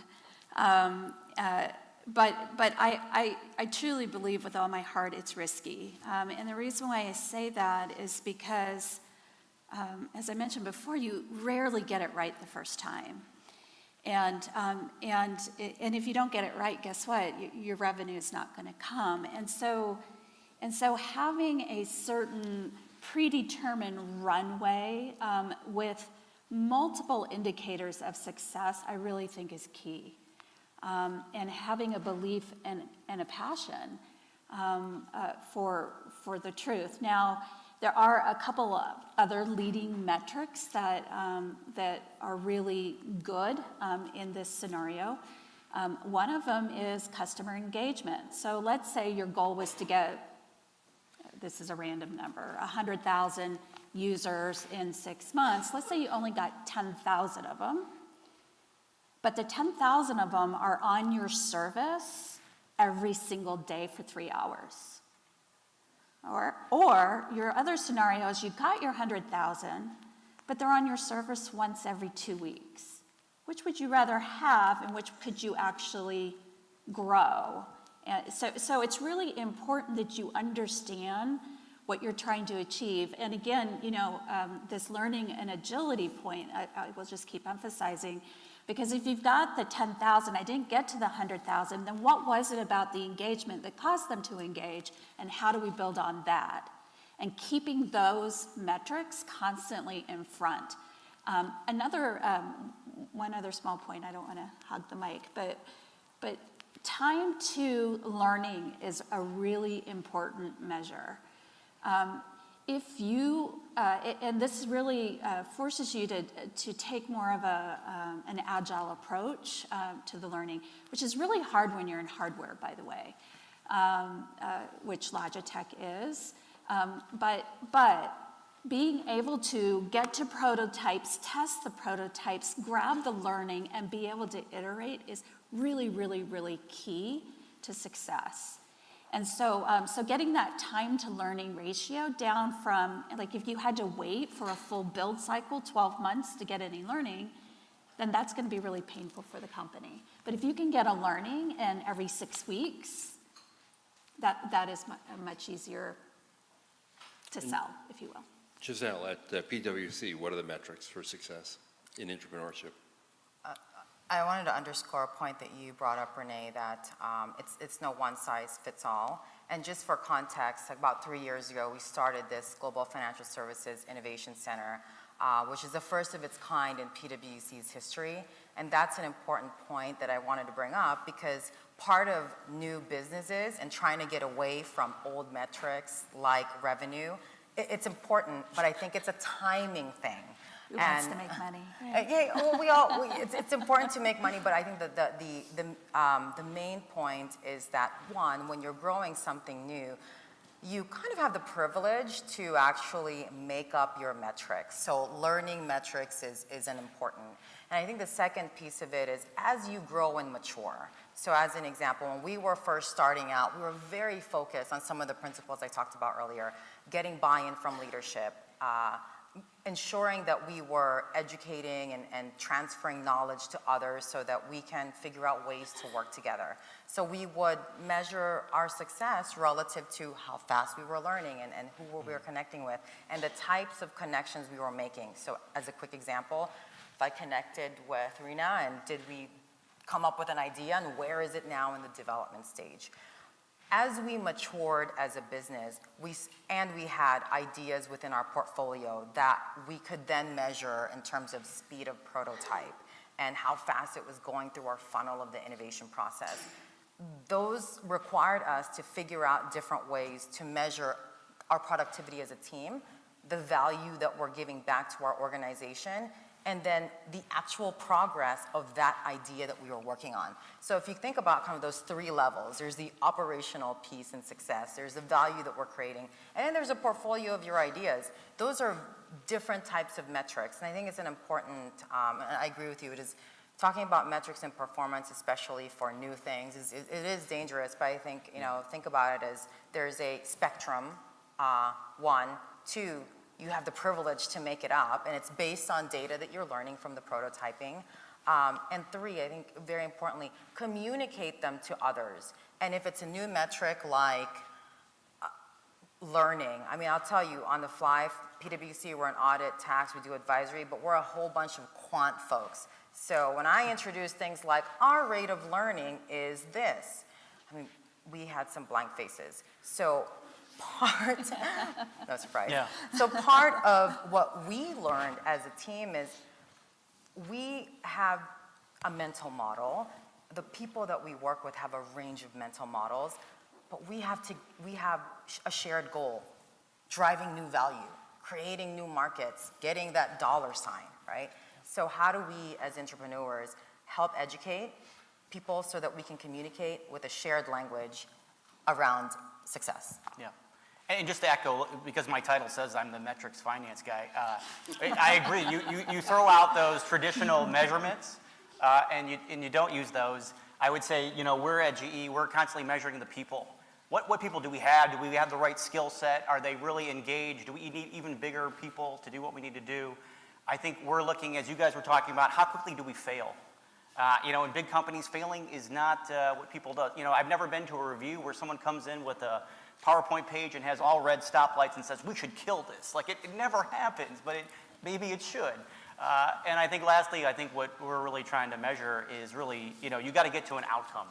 But I truly believe with all my heart it's risky. And the reason why I say that is because, as I mentioned before, you rarely get it right the first time. And if you don't get it right, guess what? Your revenue is not going to come. And so having a certain predetermined runway with multiple indicators of success, I really think is key. And having a belief and a passion for the truth. Now, there are a couple of other leading metrics that are really good in this scenario. One of them is customer engagement. So let's say your goal was to get, this is a random number, 100,000 users in 6 months. Let's say you only got 10,000 of them, but the 10,000 of them are on your service every single day for 3 hours. Or your other scenario is you got your 100,000, but they're on your service once every 2 weeks. Which would you rather have, and which could you actually grow? And so it's really important that you understand what you're trying to achieve. And again, this learning and agility point, I will just keep emphasizing, because if you've got the 10,000, I didn't get to the 100,000, then what was it about the engagement that caused them to engage, and how do we build on that? And keeping those metrics constantly in front. One other small point, I don't want to hog the mic, but time to learning is a really important measure. If you, and this really forces you to take more of an agile approach to the learning, which is really hard when you're in hardware, by the way, which Logitech is. But being able to get to prototypes, test the prototypes, grab the learning, and be able to iterate is really, really, really key to success. And so getting that time to learning ratio down from, like if you had to wait for a full build cycle, 12 months to get any learning, then that's going to be really painful for the company. But if you can get a learning in every 6 weeks, that is much easier to sell, if you will. Giselle, at PwC, what are the metrics for success in entrepreneurship? I wanted to underscore a point that you brought up, Renee, that it's no one size fits all. And just for context, about 3 years ago, we started this Global Financial Services Innovation Center, which is the first of its kind in PwC's history. And that's an important point that I wanted to bring up, because part of new businesses and trying to get away from old metrics like revenue, it's important, but I think it's a timing thing. Who wants to make money? It's important to make money, but I think that the main point is that, one, when you're growing something new, you kind of have the privilege to actually make up your metrics. So learning metrics is an important. And I think the second piece of it is as you grow and mature. So as an example, when we were first starting out, we were very focused on some of the principles I talked about earlier, getting buy-in from leadership, ensuring that we were educating and transferring knowledge to others so that we can figure out ways to work together. So we would measure our success relative to how fast we were learning and who we were connecting with and the types of connections we were making. So as a quick example, if I connected with Rena and did we come up with an idea and where is it now in the development stage? As we matured as a business, we had ideas within our portfolio that we could then measure in terms of speed of prototype and how fast it was going through our funnel of the innovation process. Those required us to figure out different ways to measure our productivity as a team the value that we're giving back to our organization, and then the actual progress of that idea that we were working on. So if you think about kind of those three levels, there's the operational piece and success, there's the value that we're creating, and then there's a portfolio of your ideas. Those are different types of metrics, and I think it's an important, and I agree with you, it is talking about metrics and performance, especially for new things, it is dangerous, but I think, think about it as there's a spectrum, 1, 2, you have the privilege to make it up, and it's based on data that you're learning from the prototyping. And 3, I think very importantly, communicate them to others. And if it's a new metric like learning, I mean, I'll tell you, on the fly, PwC, we're an audit, tax, we do advisory, but we're a whole bunch of quant folks. So when I introduce things like our rate of learning is this, I mean, we had some blank faces. So part, no surprise. Yeah. So part of what we learned as a team is we have a mental model. The people that we work with have a range of mental models, but we have a shared goal, driving new value, creating new markets, getting that dollar sign, right? So how do we as entrepreneurs help educate people so that we can communicate with a shared language around success? Yeah. And just to echo, because my title says I'm the metrics finance guy, I agree. You throw out those traditional measurements and you don't use those. I would say, we're at GE, we're constantly measuring the people. What people do we have? Do we have the right skill set? Are they really engaged? Do we need even bigger people to do what we need to do? I think we're looking, as you guys were talking about, how quickly do we fail? In big companies, failing is not what people do. I've never been to a review where someone comes in with a PowerPoint page and has all red stoplights and says, we should kill this. Like, it never happens, but maybe it should. And I think lastly, what we're really trying to measure is really, you got to get to an outcome.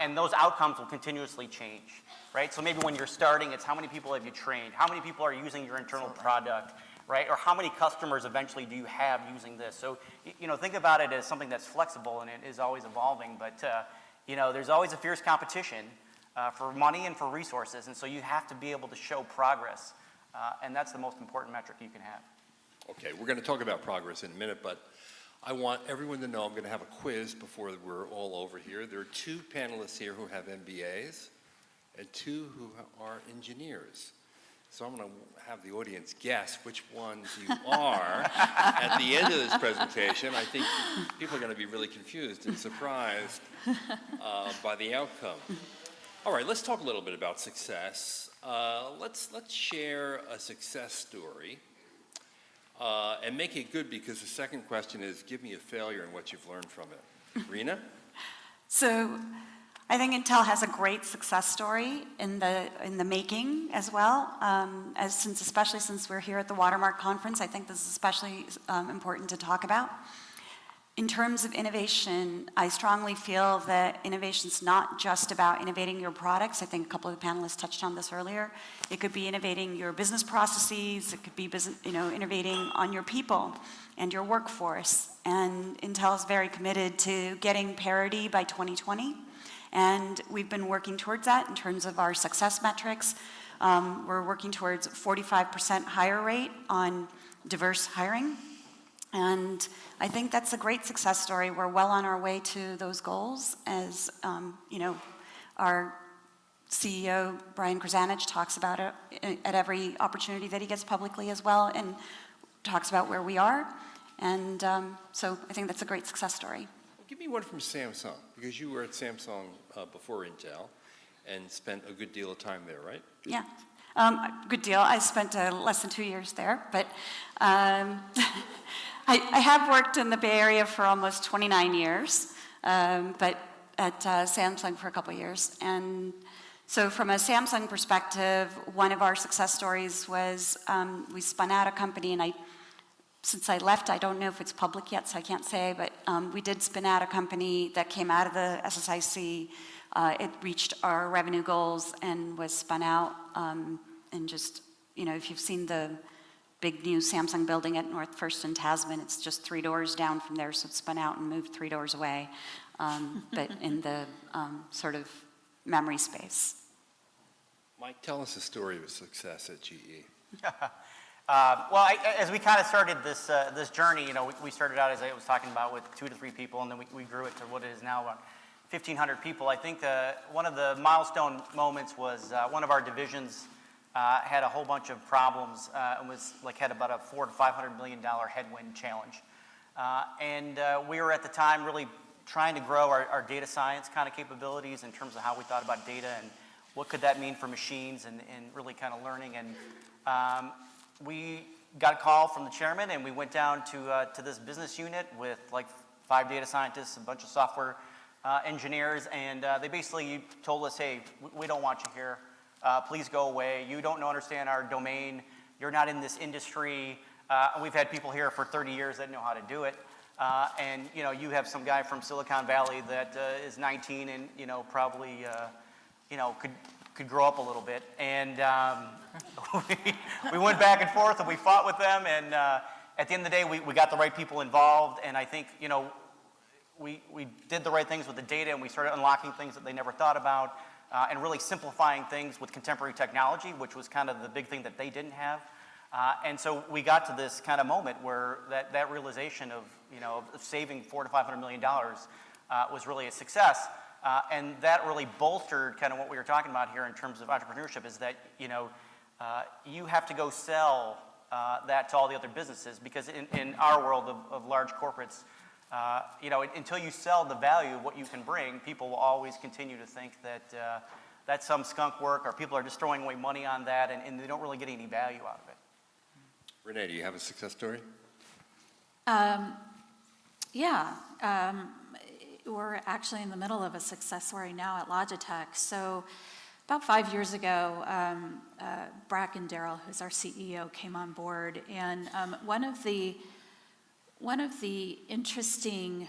And those outcomes will continuously change, right? So maybe when you're starting, it's how many people have you trained? How many people are using your internal product, right? Or how many customers eventually do you have using this? So, think about it as something that's flexible and it is always evolving, but, there's always a fierce competition for money and for resources, and so you have to be able to show progress, and that's the most important metric you can have. Okay, we're going to talk about progress in a minute, but I want everyone to know I'm going to have a quiz before we're all over here. There are 2 panelists here who have MBAs and 2 who are engineers. So I'm going to have the audience guess which ones you are at the end of this presentation. I think people are going to be really confused and surprised by the outcome. All right, let's talk a little bit about success. Let's share a success story and make it good, because the second question is, give me a failure and what you've learned from it. Rena? So I think Intel has a great success story in the making as well. Especially since we're here at the Watermark conference, I think this is especially important to talk about. In terms of innovation, I strongly feel that innovation's not just about innovating your products. I think a couple of the panelists touched on this earlier. It could be innovating your business processes. It could be innovating on your people and your workforce. And Intel is very committed to getting parity by 2020. And we've been working towards that in terms of our success metrics. We're working towards a 45% higher rate on diverse hiring. And I think that's a great success story. We're well on our way to those goals, as our CEO, Brian Krzanich, talks about it at every opportunity that he gets publicly as well, and talks about where we are. And so I think that's a great success story. Well, give me one from Samsung, because you were at Samsung before Intel and spent a good deal of time there, right? Yeah. Good deal. I spent less than 2 years there, but I have worked in the Bay Area for almost 29 years, but at Samsung for a couple of years. And so from a Samsung perspective, one of our success stories was we spun out a company, and since I left, I don't know if it's public yet, so I can't say, but we did spin out a company that came out of the SSIC. It reached our revenue goals and was spun out. And just, if you've seen the big new Samsung building at North First and Tasman, it's just 3 doors down from there, so it's spun out and moved 3 doors away, but in the sort of memory space. Mike, tell us a story of success at GE. As we kind of started this journey, we started out, as I was talking about, with 2 to 3 people, and then we grew it to what it is now, about 1,500 people. I think one of the milestone moments was one of our divisions had a whole bunch of problems and had about a $400 to $500 million headwind challenge. We were at the time really trying to grow our data science kind of capabilities in terms of how we thought about data and what could that mean for machines and really kind of learning. And we got a call from the chairman, and we went down to this business unit with 5 data scientists, a bunch of software engineers, and they basically told us, hey, we don't want you here. Please go away. You don't understand our domain. You're not in this industry. We've had people here for 30 years that know how to do it. And you have some guy from Silicon Valley that is 19 and probably could grow up a little bit. And we went back and forth, and we fought with them. And at the end of the day, we got the right people involved. And I think we did the right things with the data, and we started unlocking things that they never thought about, and really simplifying things with contemporary technology, which was kind of the big thing that they didn't have. And so we got to this kind of moment where that realization of saving $400 to $500 million was really a success. And that really bolstered kind of what we were talking about here in terms of entrepreneurship, is that you have to go sell that to all the other businesses, because in our world of large corporates, until you sell the value of what you can bring, people will always continue to think that that's some skunk work, or people are just throwing away money on that, and they don't really get any value out of it. Renee, do you have a success story? Yeah. We're actually in the middle of a success story now at Logitech. So about 5 years ago, Bracken Darrell, who's our CEO, came on board, and one of the interesting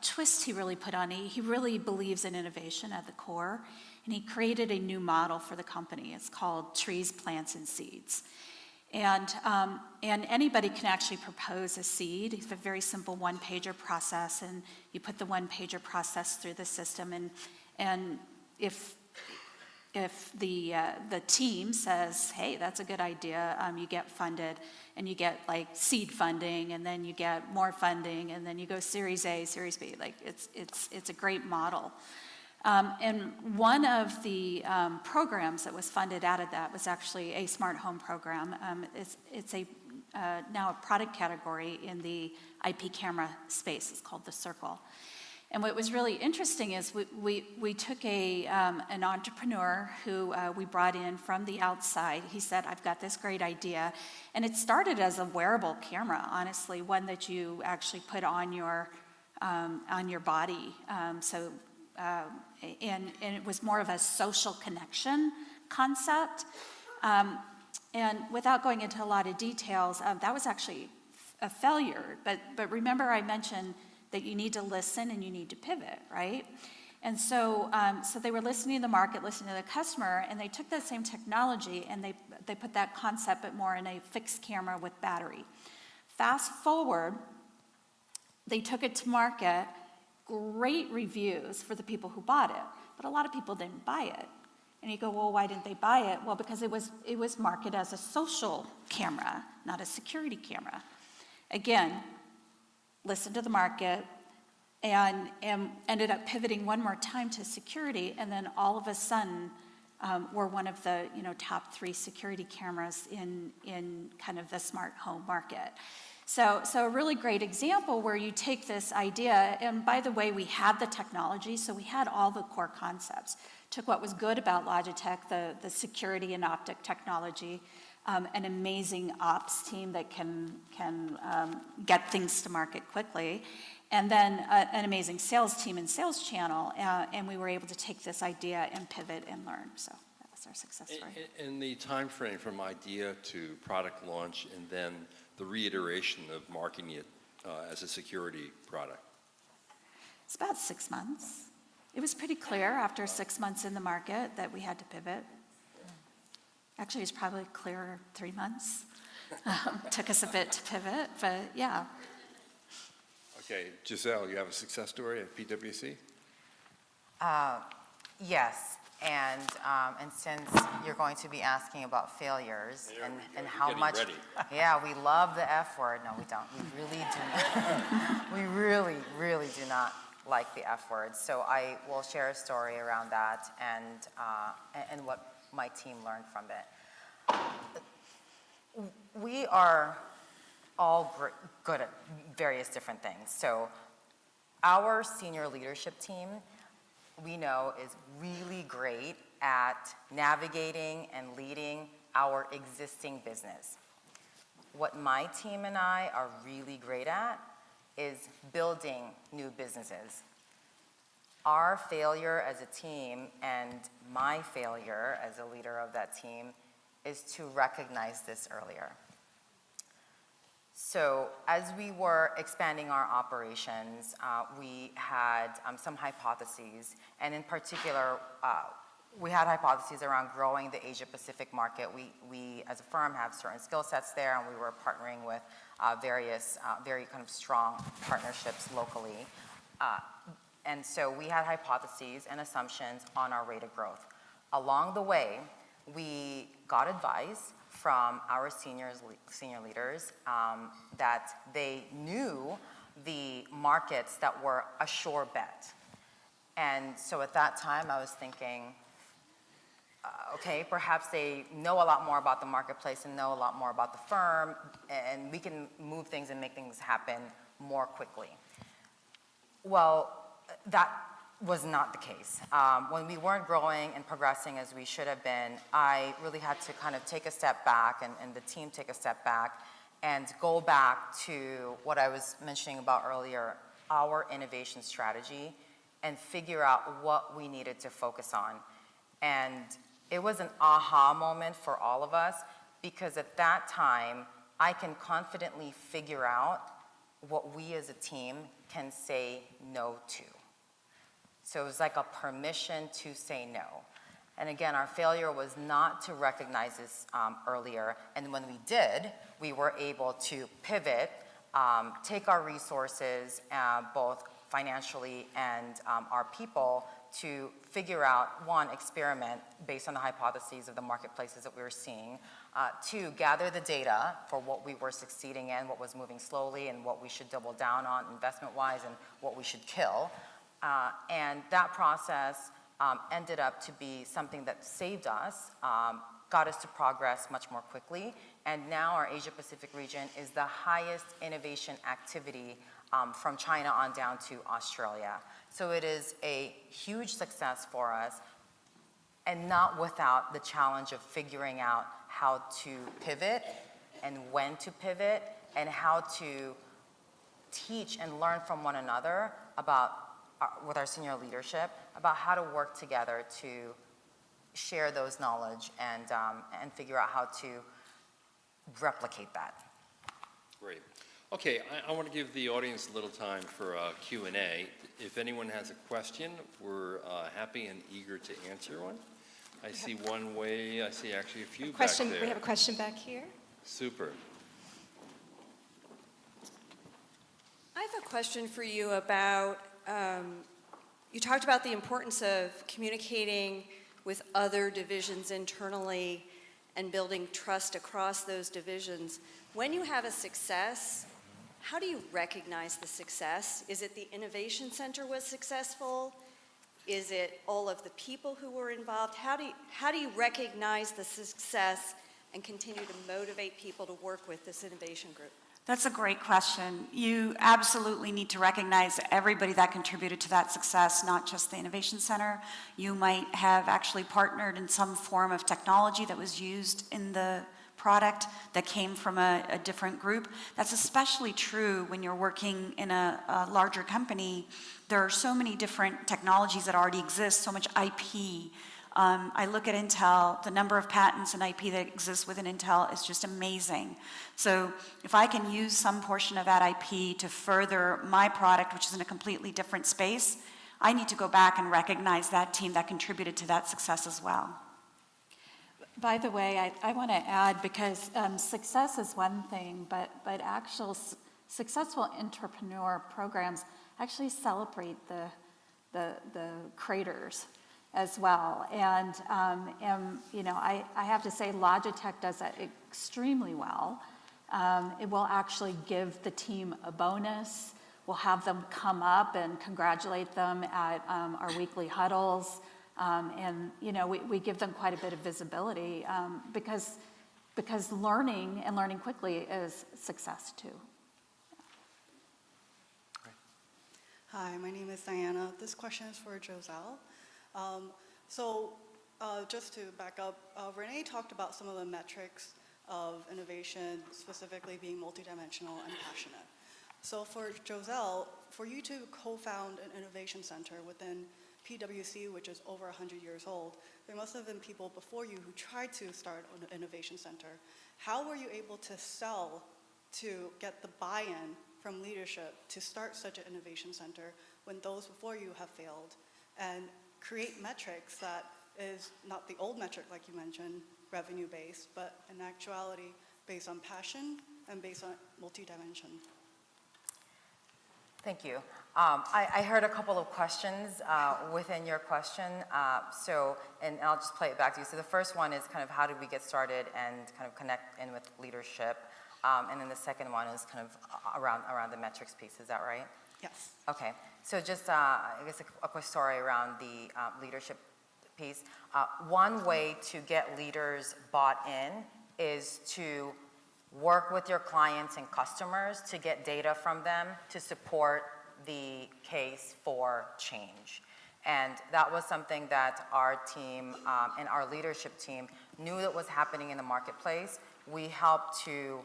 twists he really put on it, he really believes in innovation at the core, and he created a new model for the company. It's called Trees, Plants, and Seeds. And anybody can actually propose a seed. It's a very simple one-pager process, and you put the one-pager process through the system, and if the team says, hey, that's a good idea, you get funded, and you get seed funding, and then you get more funding, and then you go Series A, Series B. It's a great model. And one of the programs that was funded out of that was actually a smart home program. It's now a product category in the IP camera space. It's called the Circle. And what was really interesting is we took an entrepreneur who we brought in from the outside. He said, I've got this great idea. And it started as a wearable camera, honestly, one that you actually put on your body. And it was more of a social connection concept. And without going into a lot of details, that was actually a failure. But remember, I mentioned that you need to listen and you need to pivot, right? And so they were listening to the market, listening to the customer, and they took that same technology and they put that concept, but more in a fixed camera with battery. Fast forward, they took it to market. Great reviews for the people who bought it, but a lot of people didn't buy it. And you go, well, why didn't they buy it? Well, because it was marketed as a social camera, not a security camera. Again, listen to the market, and ended up pivoting one more time to security, and then all of a sudden, we're one of the top 3 security cameras in kind of the smart home market. So a really great example where you take this idea, and by the way, we had the technology, so we had all the core concepts. Took what was good about Logitech, the security and optic technology, an amazing ops team that can get things to market quickly, and then an amazing sales team and sales channel, and we were able to take this idea and pivot and learn. So that was our success story. In the time frame from idea to product launch and then the reiteration of marketing it as a security product? It's about 6 months. It was pretty clear after 6 months in the market that we had to pivot. Actually, it's probably clearer 3 months. Took us a bit to pivot, but yeah. Okay, Giselle, you have a success story at PwC? Yes, And since you're going to be asking about failures and how getting much, ready. yeah, we love the F word. No, we don't. We really do. We really, really do not like the F word. So I will share a story around that and what my team learned from it. We are all good at various different things. So our senior leadership team, we know, is really great at navigating and leading our existing business. What my team and I are really great at is building new businesses. Our failure as a team and my failure as a leader of that team is to recognize this earlier. So as we were expanding our operations, we had some hypotheses, and in particular, we had hypotheses around growing the Asia Pacific market. We as a firm have certain skill sets there, and we were partnering with various very kind of strong partnerships locally. And so we had hypotheses and assumptions on our rate of growth. Along the way, we got advice from our senior leaders that they knew the markets that were a sure bet. And so at that time, I was thinking, okay, perhaps they know a lot more about the marketplace and know a lot more about the firm, and we can move things and make things happen more quickly. Well, that was not the case. When we weren't growing and progressing as we should have been, I really had to kind of take a step back and the team take a step back and go back to what I was mentioning about earlier, our innovation strategy, and figure out what we needed to focus on. And it was an aha moment for all of us, because at that time, I can confidently figure out what we as a team can say no to. So it was like a permission to say no. And again, our failure was not to recognize this earlier. And when we did, we were able to pivot, take our resources, both financially and our people, to figure out, one, experiment based on the hypotheses of the marketplaces that we were seeing, two, gather the data for what we were succeeding in, what was moving slowly, and what we should double down on investment-wise, and what we should kill. And that process ended up to be something that saved us, got us to progress much more quickly, and now our Asia Pacific region is the highest innovation activity from China on down to Australia. So it is a huge success for us, and not without the challenge of figuring out how to pivot and when to pivot, and how to teach and learn from one another about with our senior leadership about how to work together to share those knowledge and figure out how to replicate that. Great. Okay, I want to give the audience a little time for Q&A. If anyone has a question, we're happy and eager to answer one. I see one way, I see actually a few back there. We have a question back here. Super. I have a question for you about, you talked about the importance of communicating with other divisions internally and building trust across those divisions. When you have a success, how do you recognize the success? Is it the Innovation Center was successful? Is it all of the people who were involved? How do you recognize the success and continue to motivate people to work with this innovation group? That's a great question. You absolutely need to recognize everybody that contributed to that success, not just the Innovation Center. You might have actually partnered in some form of technology that was used in the product that came from a different group. That's especially true when you're working in a larger company. There are so many different technologies that already exist, so much IP. I look at Intel, the number of patents and IP that exists within Intel is just amazing. So if I can use some portion of that IP to further my product, which is in a completely different space, I need to go back and recognize that team that contributed to that success as well. By the way, I want to add, because success is one thing, but actual successful entrepreneur programs actually celebrate the creators. as well. And I have to say Logitech does that extremely well. It will actually give the team a bonus. We'll have them come up and congratulate them at our weekly huddles. We give them quite a bit of visibility because learning and learning quickly is success too. Hi, my name is Diana. This question is for Joselle. Just to back up, Renee talked about some of the metrics of innovation, specifically being multidimensional and passionate. So for Joselle, for you to co-found an innovation center within PwC, which is over 100 years old, there must have been people before you who tried to start an innovation center. How were you able to sell to get the buy-in from leadership to start such an innovation center when those before you have failed, and create metrics that is not the old metric like you mentioned, revenue-based, but in actuality based on passion and based on multi-dimension? Thank you. I heard a couple of questions within your question, and I'll just play it back to you. So the first one is kind of how did we get started and kind of connect in with leadership, and then the second one is kind of around the metrics piece. Is that right? Yes. Okay. So just I guess a quick story around the leadership piece. One way to get leaders bought in is to work with your clients and customers to get data from them to support the case for change. And that was something that our team and our leadership team knew that was happening in the marketplace. We helped to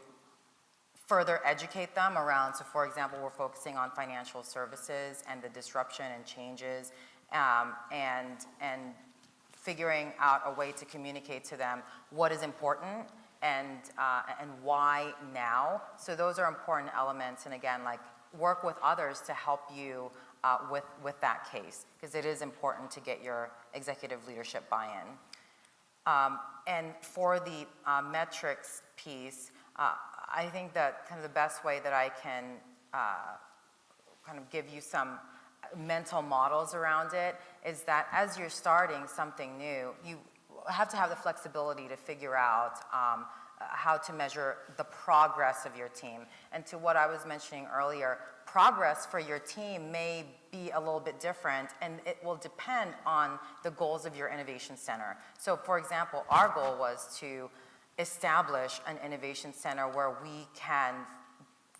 further educate them around, so for example, we're focusing on financial services and the disruption and changes, and figuring out a way to communicate to them what is important and why now. So those are important elements, and again, like work with others to help you with that case, because it is important to get your executive leadership buy-in. And for the metrics piece, I think that kind of the best way that I can kind of give you some mental models around it is that as you're starting something new, you have to have the flexibility to figure out how to measure the progress of your team. And to what I was mentioning earlier, progress for your team may be a little bit different, and it will depend on the goals of your innovation center. So for example, our goal was to establish an innovation center where we can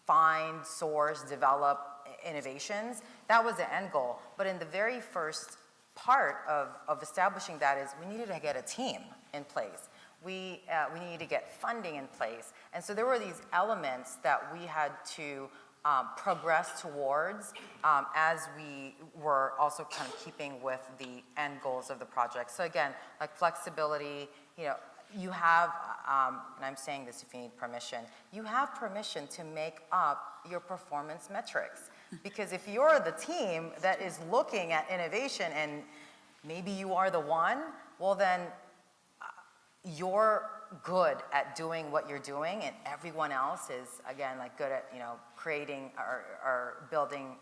find, source, develop innovations. That was the end goal. But in the very first part of establishing that is we needed to get a team in place. We needed to get funding in place. And so there were these elements that we had to progress towards as we were also kind of keeping with the end goals of the project. So again, like flexibility, you have, and I'm saying this if you need permission, you have permission to make up your performance metrics. Because if you're the team that is looking at innovation and maybe you are the one, well then you're good at doing what you're doing, and everyone else is, again, like good at, creating or building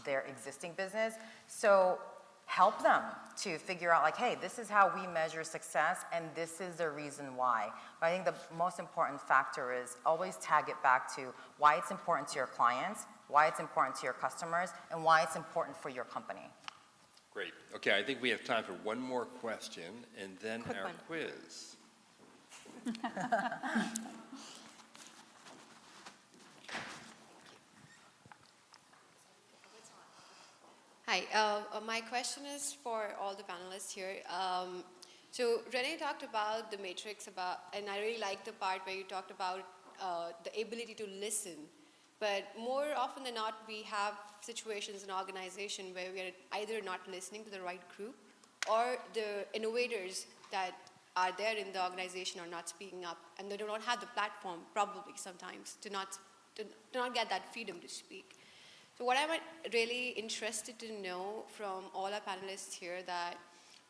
their existing business. So help them to figure out like, hey, this is how we measure success and this is the reason why. But I think the most important factor is always tag it back to why it's important to your clients, why it's important to your customers, and why it's important for your company. Great. Okay, I think we have time for one more question and then Quick our one. quiz. Hi, my question is for all the panelists here. So Renee talked about the matrix and I really liked the part where you talked about the ability to listen. But more often than not, we have situations in organization where we are either not listening to the right group or the innovators that are there in the organization are not speaking up, and they do not have the platform, probably sometimes, to not get that freedom to speak. So what I'm really interested to know from all our panelists here that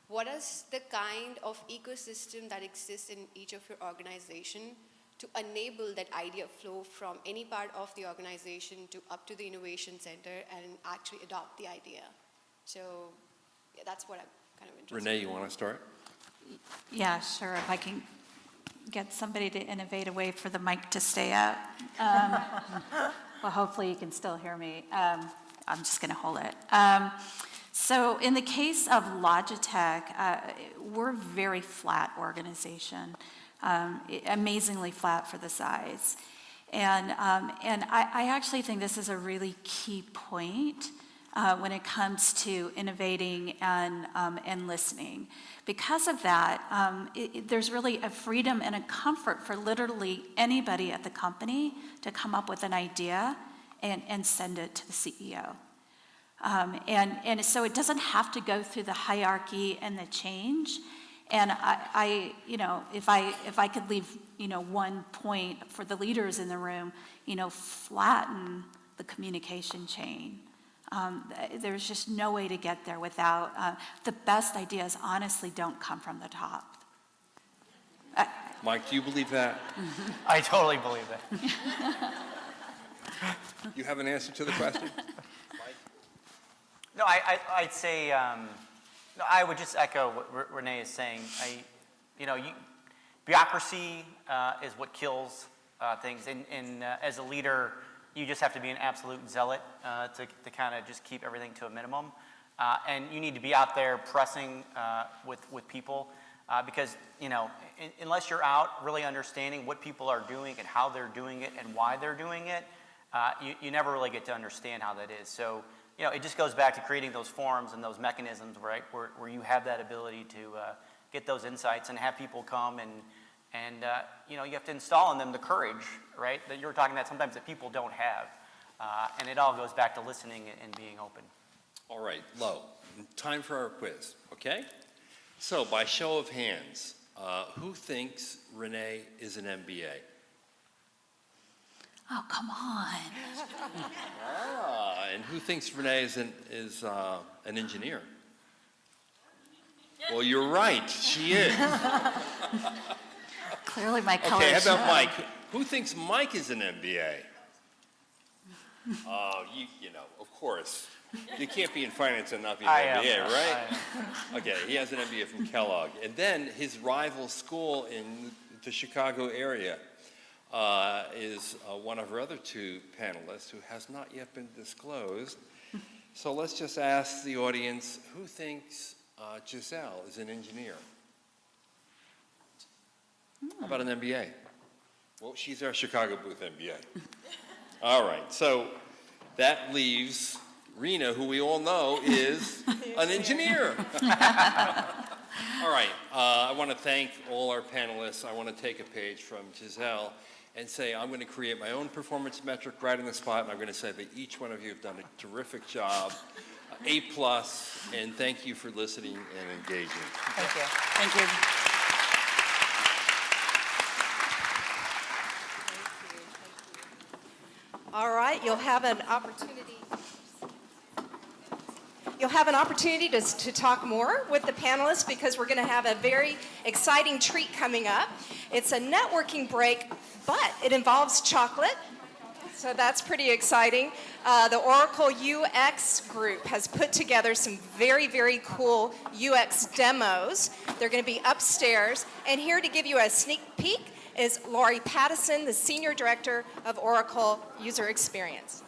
what is the kind of ecosystem that exists in each of your organization to enable that idea flow from any part of the organization to up to the innovation center and actually adopt the idea. So yeah, that's what kind of interested. Renee, you want to start? Yeah, sure, if I can get somebody to innovate a way for the mic to stay up. Well, hopefully you can still hear me. I'm just going to hold it. So in the case of Logitech, we're a very flat organization, amazingly flat for the size. And I actually think this is a really key point when it comes to innovating and listening. Because of that, there's really a freedom and a comfort for literally anybody at the company to come up with an idea and send it to the CEO. And so it doesn't have to go through the hierarchy and the change. And I if I could leave, one point for the leaders in the room, flatten the communication chain. There's just no way to get there without, the best ideas honestly don't come from the top. Mike, do you believe that? I totally believe that. You have an answer to the question? No, I'd say, no, I would just echo what Renee is saying. Bureaucracy is what kills things. And as a leader, you just have to be an absolute zealot to kind of just keep everything to a minimum. And you need to be out there pressing with people because, unless you're out really understanding what people are doing and how they're doing it and why they're doing it, you never really get to understand how that is. So, it just goes back to creating those forums and those mechanisms, right, where you have that ability to get those insights and have people come and you have to install in them the courage, right, that you're talking about sometimes that people don't have. And it all goes back to listening and being open. All right, Lo, time for our quiz, okay? So by show of hands, who thinks Renee is an MBA? Oh, come on. And who thinks Renee is an engineer? Well, you're right, she is. Clearly my colors. Okay, how about Mike? Who thinks Mike is an MBA? Oh, of course. You can't be in finance and not be an MBA, right? Okay, he has an MBA from Kellogg. And then his rival school in the Chicago area is one of our other two panelists who has not yet been disclosed. So let's just ask the audience, who thinks Giselle is an engineer? How about an MBA? Well, she's our Chicago booth MBA. All right, so that leaves Rena, who we all know is an engineer. All right, I want to thank all our panelists. I want to take a page from Giselle and say I'm going to create my own performance metric right on the spot, and I'm going to say that each one of you have done a terrific job, A+, and thank you for listening and engaging. Thank you. Thank you. All right, you'll have an opportunity to talk more with the panelists because we're going to have a very exciting treat coming up. It's a networking break, but it involves chocolate, so that's pretty exciting. The Oracle UX group has put together some very, very cool UX demos. They're going to be upstairs, and here to give you a sneak peek is Lori Pattison, the Senior Director of Oracle User Experience.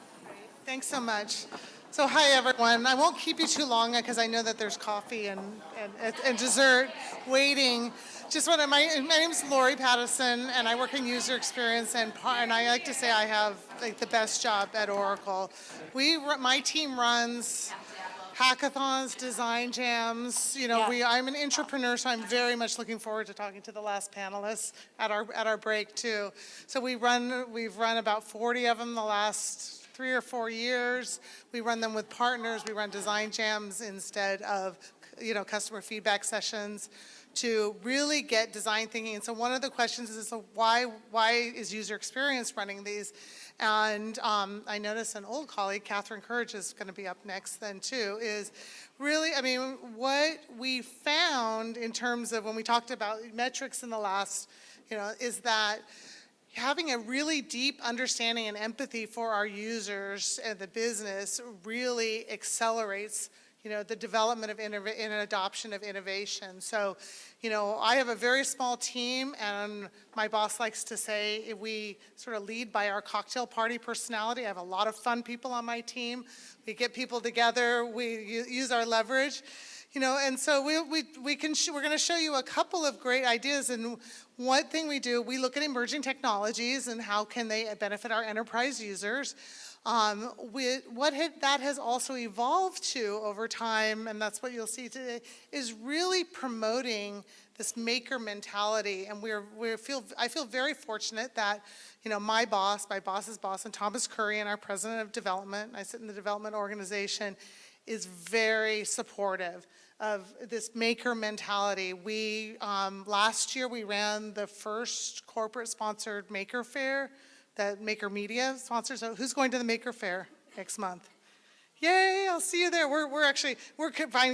Thanks so much. So hi, everyone. I won't keep you too long because I know that there's coffee and dessert waiting. My name's Lori Pattison, and I work in user experience, and I like to say I have the best job at Oracle. My team runs hackathons, design jams. I'm an entrepreneur, so I'm very much looking forward to talking to the last panelists at our break too. So we've run about 40 of them the last 3 or 4 years. We run them with partners. We run design jams instead of customer feedback sessions to really get design thinking. And so one of the questions is, so why is user experience running these? And I noticed an old colleague, Catherine Courage, is going to be up next then too, is really, what we found in terms of when we talked about metrics in the last, is that having a really deep understanding and empathy for our users and the business really accelerates the development of and adoption of innovation. So, I have a very small team, and my boss likes to say we sort of lead by our cocktail party personality. I have a lot of fun people on my team. We get people together, we use our leverage, and so we're going to show you a couple of great ideas. And one thing we do, we look at emerging technologies and how can they benefit our enterprise users. That has also evolved to over time, and that's what you'll see today, is really promoting this maker mentality. And I feel very fortunate that, my boss's boss, and Thomas Curry, and our president of development, I sit in the development organization, is very supportive of this maker mentality. Last year we ran the first corporate-sponsored maker fair that Maker Media sponsors. So who's going to the Maker Fair next month? Yay, I'll see you there. We're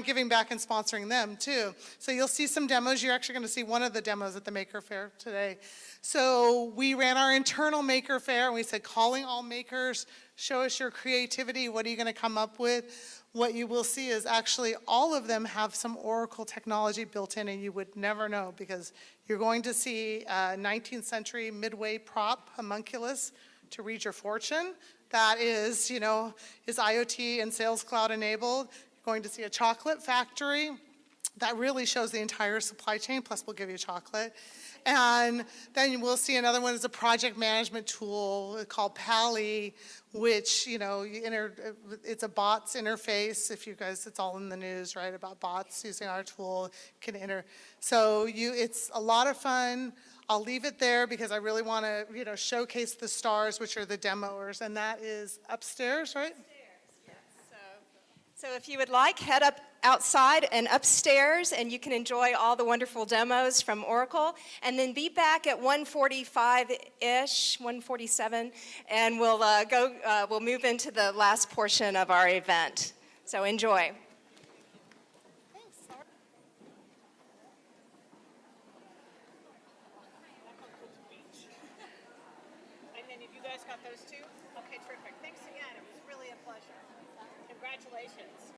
giving back and sponsoring them too. So you'll see some demos. You're actually going to see one of the demos at the Maker Fair today. So we ran our internal Maker Fair, and we said, calling all makers, show us your creativity. What are you going to come up with? What you will see is actually all of them have some Oracle technology built in, and you would never know, because you're going to see a 19th century midway prop, homunculus, to read your fortune. That is, is IoT and Sales Cloud enabled. You're going to see a chocolate factory. That really shows the entire supply chain, plus we'll give you chocolate. And then we'll see another one is a project management tool called Pally, which, it's a bots interface. If you guys, it's all in the news, right, about bots using our tool. So it's a lot of fun. I'll leave it there because I really want to, showcase the stars, which are the demoers, and that is upstairs, right? So if you would like, head up outside and upstairs, and you can enjoy all the wonderful demos from Oracle, and then be back at 1:45-ish, 1:47, and we'll move into the last portion of our event. So enjoy. And then if you guys got those too? Okay, terrific. Thanks again. It was really a pleasure. Congratulations.